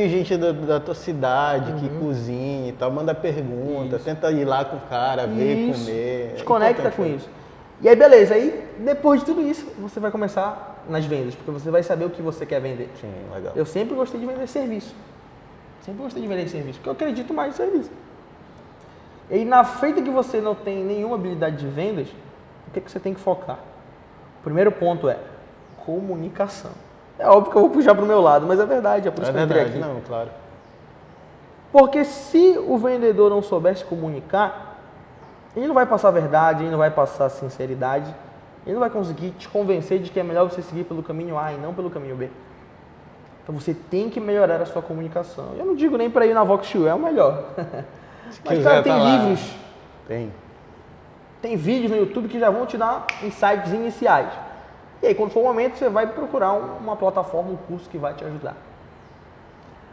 gente da tua cidade que cozinha e tal. Manda pergunta. Tenta ir lá com o cara, ver, Isso. comer. Te conecta Importante, com né? isso. E aí, beleza. Aí depois de tudo isso, você vai começar nas vendas, porque você vai saber o que você quer vender. Sim, legal. Eu sempre gostei de vender serviço. Sempre gostei de vender serviço, porque eu acredito mais em serviço. E na feita que você não tem nenhuma habilidade de vendas, o que você tem que focar? O primeiro ponto é comunicação. É óbvio que eu vou puxar para o meu lado, mas é verdade, é por isso que eu entrei aqui. Não, claro. Porque se o vendedor não souber se comunicar, ele não vai passar a verdade, ele não vai passar a sinceridade, ele não vai conseguir te convencer de que é melhor você seguir pelo caminho A e não pelo caminho B. Então você tem que melhorar a sua comunicação. Eu não digo nem para ir na Voxel, é o melhor. Mas cara, tem livros, tem vídeos no YouTube que já vão te dar insights iniciais. E aí quando for o momento você vai procurar uma plataforma, um curso que vai te ajudar.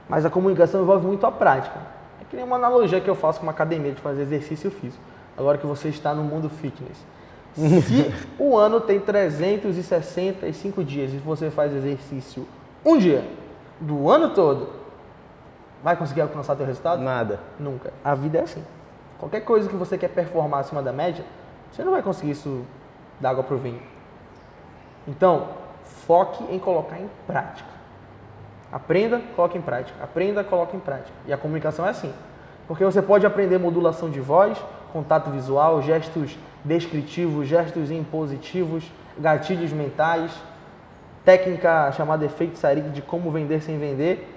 Mas a comunicação envolve muito a prática. É que nem uma analogia que eu faço com uma academia de fazer exercício físico. Agora que você está no mundo fitness. Se o ano tem 365 dias e você faz exercício um dia do ano todo, vai conseguir alcançar teu resultado? Nada. Nunca. A vida é assim. Qualquer coisa que você quer performar acima da média, você não vai conseguir isso da água pro vinho. Então, foque em colocar em prática. Aprenda, coloque em prática. Aprenda, coloque em prática. E a comunicação é assim. Porque você pode aprender modulação de voz, contato visual, gestos descritivos, gestos impositivos, gatilhos mentais, técnica chamada efeito Sarig de como vender sem vender.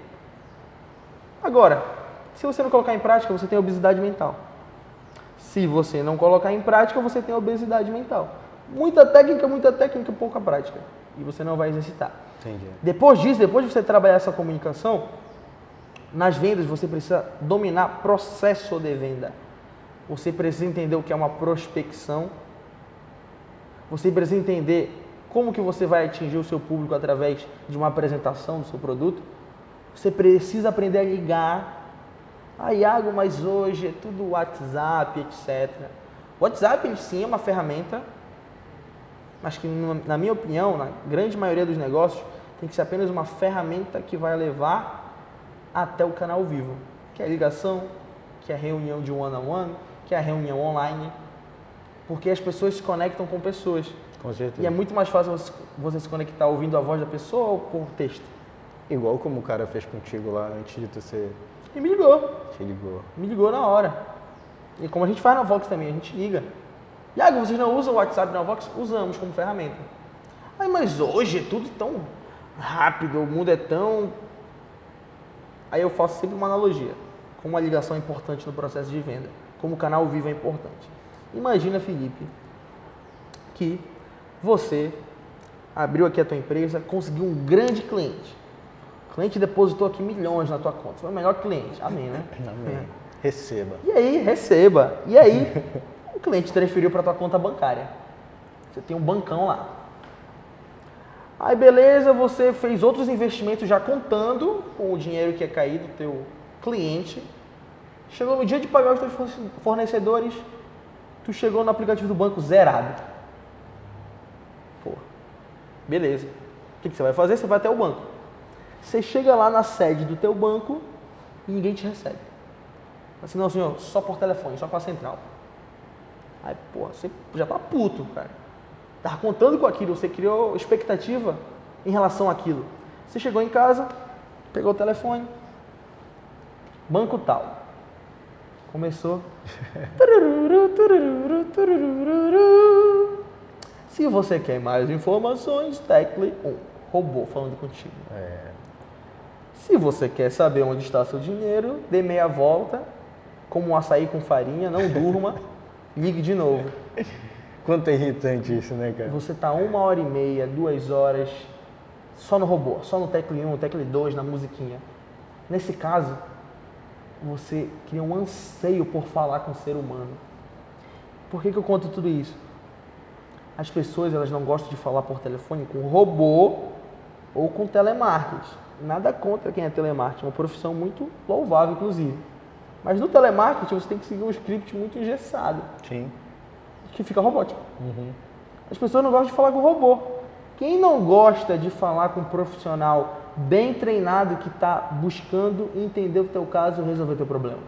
Agora, se você não colocar em prática, você tem obesidade mental. Se você não colocar em prática, você tem obesidade mental. Muita técnica, pouca prática. E você não vai exercitar. Entendi. Depois disso, depois de você trabalhar essa comunicação, nas vendas você precisa dominar processo de venda. Você precisa entender o que é uma prospecção. Você precisa entender como que você vai atingir o seu público através de uma apresentação do seu produto. Você precisa aprender a ligar. Ah, Iago, mas hoje é tudo WhatsApp, etc. O WhatsApp, ele sim, é uma ferramenta, mas que, na minha opinião, na grande maioria dos negócios, tem que ser apenas uma ferramenta que vai levar até o canal vivo, que é a ligação, que é a reunião de one-on-one, que é a reunião online, porque as pessoas se conectam com pessoas. Com certeza. E é muito mais fácil você se conectar ouvindo a voz da pessoa ou por texto. Igual como o cara fez contigo lá antes de tu ser... E me ligou. Te ligou. Me ligou na hora. E como a gente faz na Vox também, a gente liga. Iago, vocês não usam o WhatsApp na Vox? Usamos como ferramenta. Ai, mas hoje é tudo tão rápido, o mundo é tão... Aí eu faço sempre uma analogia. Como a ligação é importante no processo de venda. Como o canal vivo é importante. Imagina, Felipe, que você abriu aqui a tua empresa, conseguiu um grande cliente. O cliente depositou aqui milhões na tua conta. Foi o melhor cliente. Amém, né? Amém. Receba. E aí, receba. E aí, o cliente transferiu para tua conta bancária. Você tem um bancão lá. Aí, beleza, você fez outros investimentos já contando com o dinheiro que ia cair do teu cliente. Chegou no dia de pagar os teus fornecedores, tu chegou no aplicativo do banco zerado. Pô, beleza. O que você vai fazer? Você vai até o banco. Você chega lá na sede do teu banco e ninguém te recebe. Assim, não, senhor, só por telefone, só com a central. Aí, porra, você já tá puto, cara. Tava contando com aquilo, você criou expectativa em relação àquilo. Você chegou em casa, pegou o telefone, banco tal. Começou. Se você quer mais informações, tecle 1. Robô falando contigo. Se você quer saber onde está seu dinheiro, dê meia volta, como um açaí com farinha, não durma, ligue de novo. Quanto é irritante isso, né, cara? Você tá 1h30, 2 horas, só no robô, só no tecle 1, tecle 2, na musiquinha. Nesse caso, você cria um anseio por falar com o ser humano. Por que eu conto tudo isso? As pessoas, elas não gostam de falar por telefone com robô ou com telemarketing. Nada contra quem é telemarketing, é uma profissão muito louvável, inclusive. Mas no telemarketing você tem que seguir um script muito engessado. Sim. Que fica robótico. As pessoas não gostam de falar com robô. Quem não gosta de falar com um profissional bem treinado que está buscando entender o teu caso e resolver o teu problema?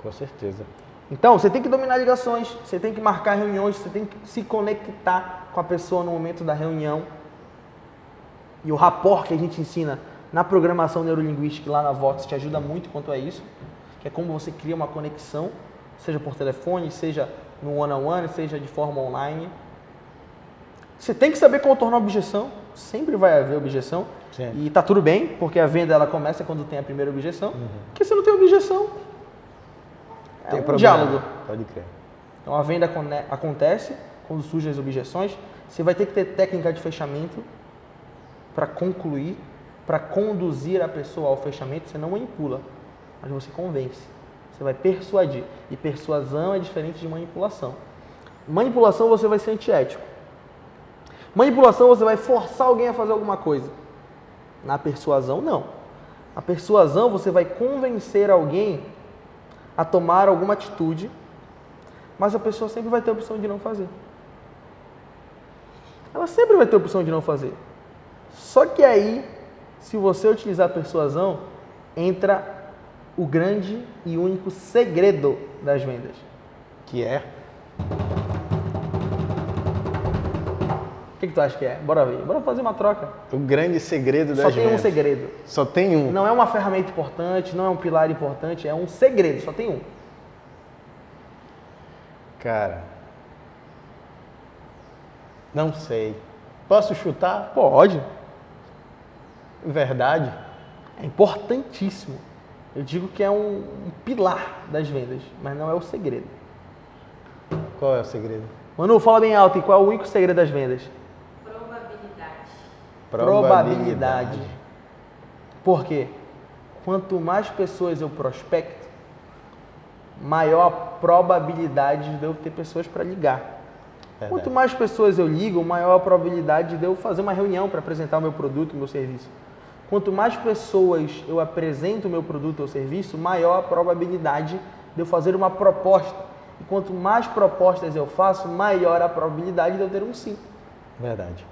Com certeza. Então, você tem que dominar ligações, você tem que marcar reuniões, você tem que se conectar com a pessoa no momento da reunião. E o rapport que a gente ensina na programação neurolinguística lá na Vox te ajuda muito quanto a isso, que é como você cria uma conexão, seja por telefone, seja no one-on-one, seja de forma online. Você tem que saber contornar a objeção, sempre vai haver objeção. Sim. E tá tudo bem, porque a venda ela começa quando tem a primeira objeção. Porque se não tem objeção, é um diálogo. Pode crer. Então a venda acontece quando surgem as objeções. Você vai ter que ter técnica de fechamento para concluir, para conduzir a pessoa ao fechamento. Você não manipula, mas você convence. Você vai persuadir. E persuasão é diferente de manipulação. Manipulação você vai ser antiético. Manipulação você vai forçar alguém a fazer alguma coisa. Na persuasão, não. Na persuasão você vai convencer alguém a tomar alguma atitude, mas a pessoa sempre vai ter a opção de não fazer. Ela sempre vai ter a opção de não fazer. Só que aí, se você utilizar a persuasão, entra o grande e único segredo das vendas. Que é? O que tu acha que é? Bora ver. Bora fazer uma troca. O grande segredo das Só tem vendas. um segredo. Só tem um. Não é uma ferramenta importante, não é um pilar importante, é um segredo, só tem um. Cara, não sei. Posso chutar? Pode. Verdade. É importantíssimo. Eu digo que é um pilar das vendas, mas não é o segredo. Qual é o segredo? Manu, fala bem alto. E qual é o único segredo das vendas? Probabilidade. Por quê? Quanto mais pessoas eu prospecto, maior a probabilidade de eu ter pessoas para ligar. Verdade. Quanto mais pessoas eu ligo, maior a probabilidade de eu fazer uma reunião para apresentar o meu produto, o meu serviço. Quanto mais pessoas eu apresento o meu produto ou serviço, maior a probabilidade de eu fazer uma proposta. E quanto mais propostas eu faço, maior a probabilidade de eu ter um sim. Verdade.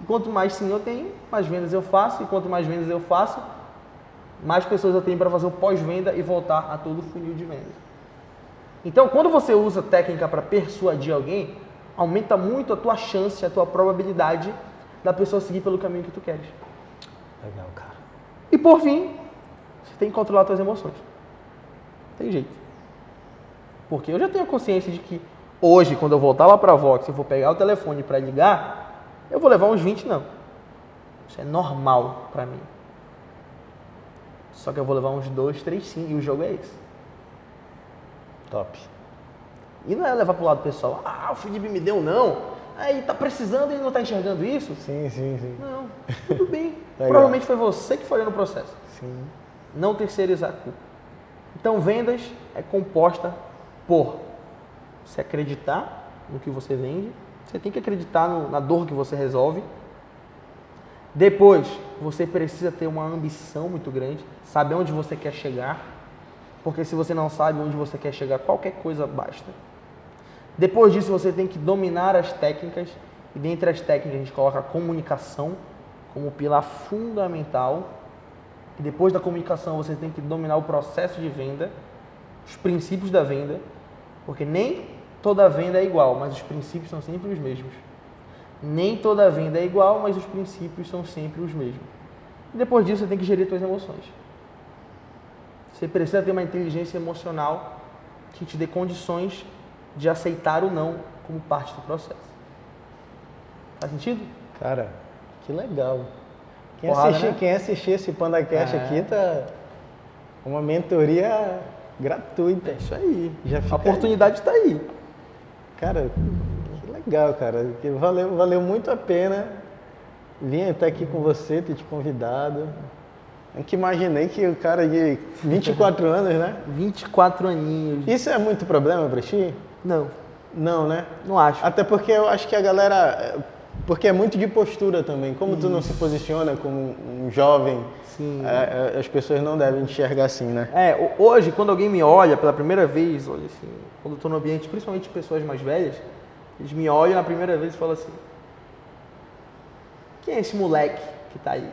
E quanto mais sim eu tenho, mais vendas eu faço. E quanto mais vendas eu faço, mais pessoas eu tenho para fazer o pós-venda e voltar a todo o funil de vendas. Então, quando você usa técnica para persuadir alguém, aumenta muito a tua chance, a tua probabilidade da pessoa seguir pelo caminho que tu queres. Legal, cara. E por fim, você tem que controlar as tuas emoções. Tem jeito. Porque eu já tenho consciência de que hoje, quando eu voltar lá para a Vox, eu vou pegar o telefone para ligar, eu vou levar uns 20 não. Isso é normal para mim. Só que eu vou levar uns 2, 3 sim, e o jogo é esse. Top. E não é levar pro lado pessoal, o Felipe me deu um não, aí tá precisando e ele não tá enxergando isso? Sim, sim, sim. Não, tudo bem. Legal. Provavelmente foi você que falhou no processo. Sim. Não terceirizar a culpa. Então, vendas é composta por você acreditar no que você vende, você tem que acreditar na dor que você resolve. Depois, você precisa ter uma ambição muito grande, saber onde você quer chegar, porque se você não sabe onde você quer chegar, qualquer coisa basta. Depois disso, você tem que dominar as técnicas, e dentre as técnicas a gente coloca a comunicação como pilar fundamental. E depois da comunicação, você tem que dominar o processo de venda, os princípios da venda, porque nem toda venda é igual, mas os princípios são sempre os mesmos. Nem toda venda é igual, mas os princípios são sempre os mesmos. E depois disso, você tem que gerir suas emoções. Você precisa ter uma inteligência emocional que te dê condições de aceitar o não como parte do processo. Faz sentido? Cara, que legal. Porrada, né? Quem assistir esse PandaCast aqui tá uma mentoria gratuita. É isso aí. Já fica A oportunidade está aí. Cara, que legal, cara. Que valeu muito a pena vir até aqui com você, ter te convidado. Nunca imaginei que o cara de 24 anos, né? 24 aninhos. Isso é muito problema pra ti? Não, Não, né? não acho. Até porque eu acho que a galera... Porque é muito de postura também. Como tu não se posiciona como um jovem, Sim. as pessoas não devem te enxergar assim, né? Hoje, quando alguém me olha pela primeira vez, olha assim, quando eu estou no ambiente, principalmente de pessoas mais velhas, eles me olham na primeira vez e falam assim: quem é esse moleque que tá aí.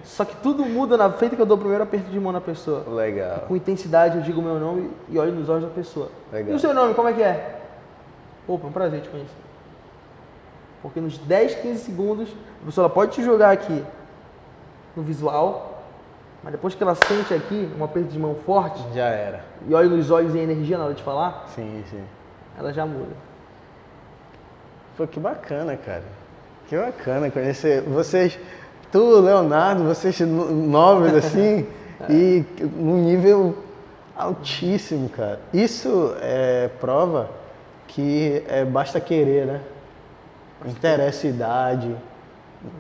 Só que tudo muda na feita que eu dou o primeiro aperto de mão na pessoa. Legal. Com intensidade eu digo o meu nome e olho nos olhos da pessoa. Legal. E o seu nome, como é que é? Opa, é um prazer te conhecer. Porque nos 10, 15 segundos, a pessoa pode te jogar aqui no visual, mas depois que ela sente aqui um aperto de mão forte, Já era. e olha nos olhos em energia na hora de falar, Sim, sim. ela já muda. Pô, que bacana, cara. Que bacana conhecer vocês, tu, Leonardo, vocês novos assim, e num nível altíssimo, cara. Isso é prova que basta querer, né? Não interessa a idade,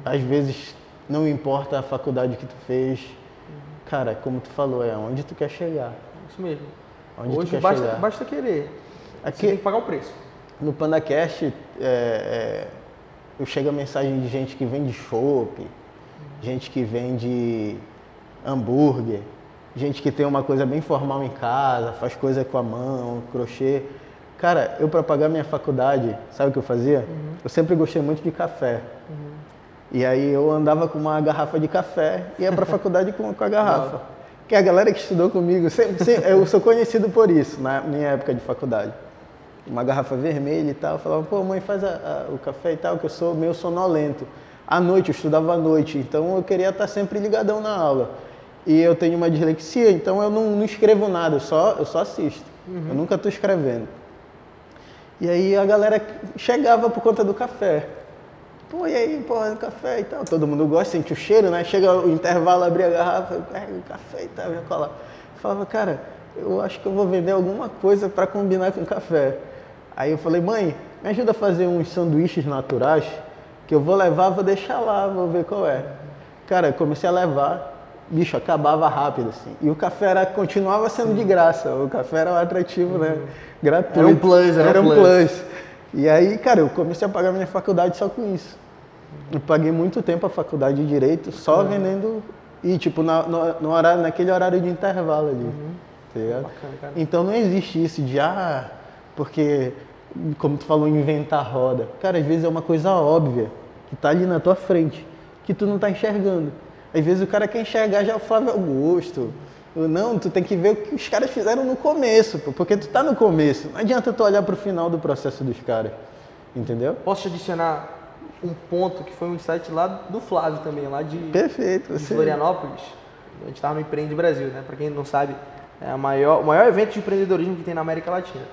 às vezes não importa a faculdade que tu fez. Cara, como tu falou, é onde tu quer chegar. Isso mesmo. Onde tu Hoje quer basta, chegar. basta querer. Aqui, Você tem que pagar o preço. no PandaCast, eu chego a mensagem de gente que vende chopp, gente que vende hambúrguer, gente que tem uma coisa bem formal em casa, faz coisa com a mão, crochê. Cara, eu para pagar minha faculdade, sabe o que eu fazia? Eu sempre gostei muito de café. E aí eu andava com uma garrafa de café e ia para a faculdade com a garrafa. Que a galera que estudou comigo, eu sou conhecido por isso, na minha época de faculdade. Uma garrafa vermelha e tal, eu falava, pô, mãe, faz o café e tal, que eu sou meio sonolento. À noite, eu estudava à noite, então eu queria estar sempre ligadão na aula. E eu tenho uma dislexia, então eu não escrevo nada, eu só assisto. Eu nunca estou escrevendo. E aí a galera chegava por conta do café. Pô, e aí, porra, café e tal. Todo mundo gosta, sente o cheiro, né? Chega o intervalo, abrir a garrafa, eu pego o café e tal, já cola. Eu falava, cara, eu acho que eu vou vender alguma coisa para combinar com café. Aí eu falei, mãe, me ajuda a fazer uns sanduíches naturais, que eu vou levar, vou deixar lá, vou ver qual é. Cara, eu comecei a levar, bicho, acabava rápido, assim. E o café continuava sendo de graça, o café era um atrativo, né? Gratuito. Era um plus, era um plus. E aí, cara, eu comecei a pagar minha faculdade só com isso. Eu paguei muito tempo a faculdade de Direito só vendendo, e tipo, naquele horário de intervalo ali. Tá ligado? Bacana, cara. Então não existe isso de, porque, como tu falou, inventar roda. Cara, às vezes é uma coisa óbvia, que tá ali na tua frente, que tu não tá enxergando. Às vezes o cara quer enxergar já o Flávio Augusto. Não, tu tem que ver o que os caras fizeram no começo, porque tu tá no começo. Não adianta tu olhar pro final do processo dos caras, entendeu? Posso te adicionar um ponto que foi um insight lá do Flávio também, lá de, Perfeito, de você... Florianópolis. A gente estava no Empreende Brasil, né? Para quem não sabe, é o maior evento de empreendedorismo que tem na América Latina.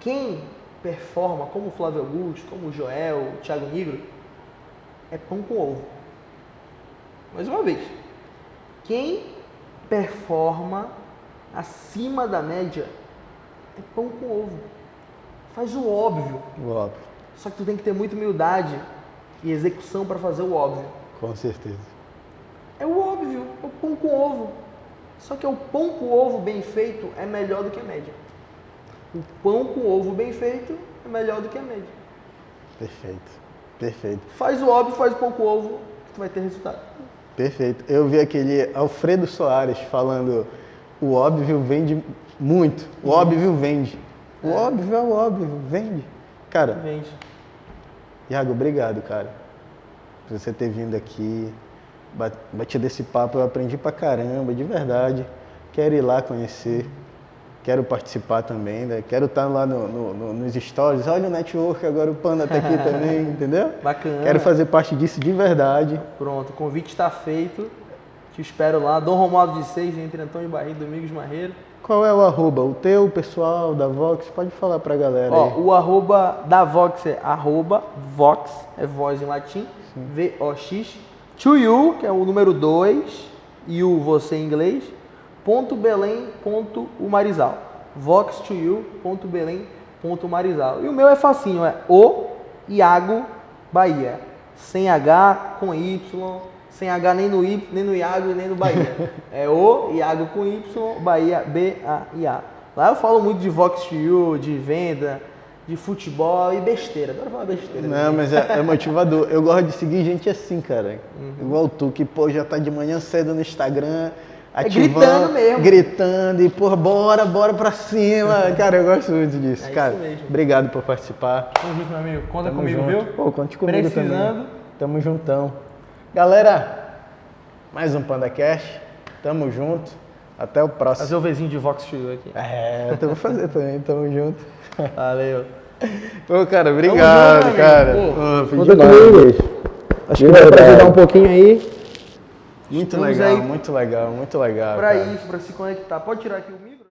Quem performa, como o Flávio Augusto, como o Joel, o Thiago Nigro, é pão com ovo. Mais uma vez, quem performa acima da média é pão com ovo. Faz o óbvio. O óbvio. Só que tu tem que ter muita humildade e execução para fazer o óbvio. Com certeza. É o óbvio, é o pão com ovo. Só que o pão com ovo bem feito é melhor do que a média. O pão com ovo bem feito é melhor do que a média. Perfeito, perfeito. Faz o óbvio, faz o pão com ovo, que tu vai ter resultado. Perfeito. Eu vi aquele Alfredo Soares falando, o óbvio vende muito, o óbvio vende. O óbvio é o óbvio, vende. Cara, Vende. Iago, obrigado, cara, por você ter vindo aqui, batido esse papo, eu aprendi pra caramba, de verdade. Quero ir lá conhecer, quero participar também, né? Quero estar lá nos stories, olha o network, agora o Panda tá aqui também, entendeu? Bacana. Quero fazer parte disso de verdade. Pronto, o convite está feito. Te espero lá. Dom Romualdo de Seis, entre Antônio Barreto e Domingos Marreiro. Qual é o arroba? O teu, pessoal, da Vox? Pode falar pra galera aí. O arroba da Vox é arroba Vox, é voz em latim, V-O-X, to you, que é o número 2, e o você em inglês, .belém.umarizal. Vox to you, .belém.umarizal. E o meu é facinho, é o Iago Bahia. Sem H, com Y, sem H nem no Iago e nem no Bahia. É o Iago com Y, Bahia, B-A-I-A. Lá eu falo muito de Vox to you, de venda, de futebol e besteira. Adoro falar besteira. Não, mas é motivador. Eu gosto de seguir gente assim, cara. Igual tu, que pô, já tá de manhã cedo no Instagram, ativando, gritando mesmo. Gritando e, pô, bora pra cima. Cara, eu gosto muito disso, É cara. isso mesmo. Obrigado por participar. Tamo junto, meu amigo. Conta Tamo comigo, junto. viu? Pô, conte comigo Precisando, também. Tamo juntão. Galera, mais um PandaCast. Tamo junto. Até o próximo. Fazer o vizinho de Vox Studio aqui. Eu vou fazer também. Tamo junto. Valeu. Pô, cara, obrigado, junto, cara. amigo. Foi Conta demais. comigo. Acho que vai pra ajudar um pouquinho aí. Muito Estamos legal, aí muito legal, muito legal. Pra cara. isso, pra se conectar. Pode tirar aqui o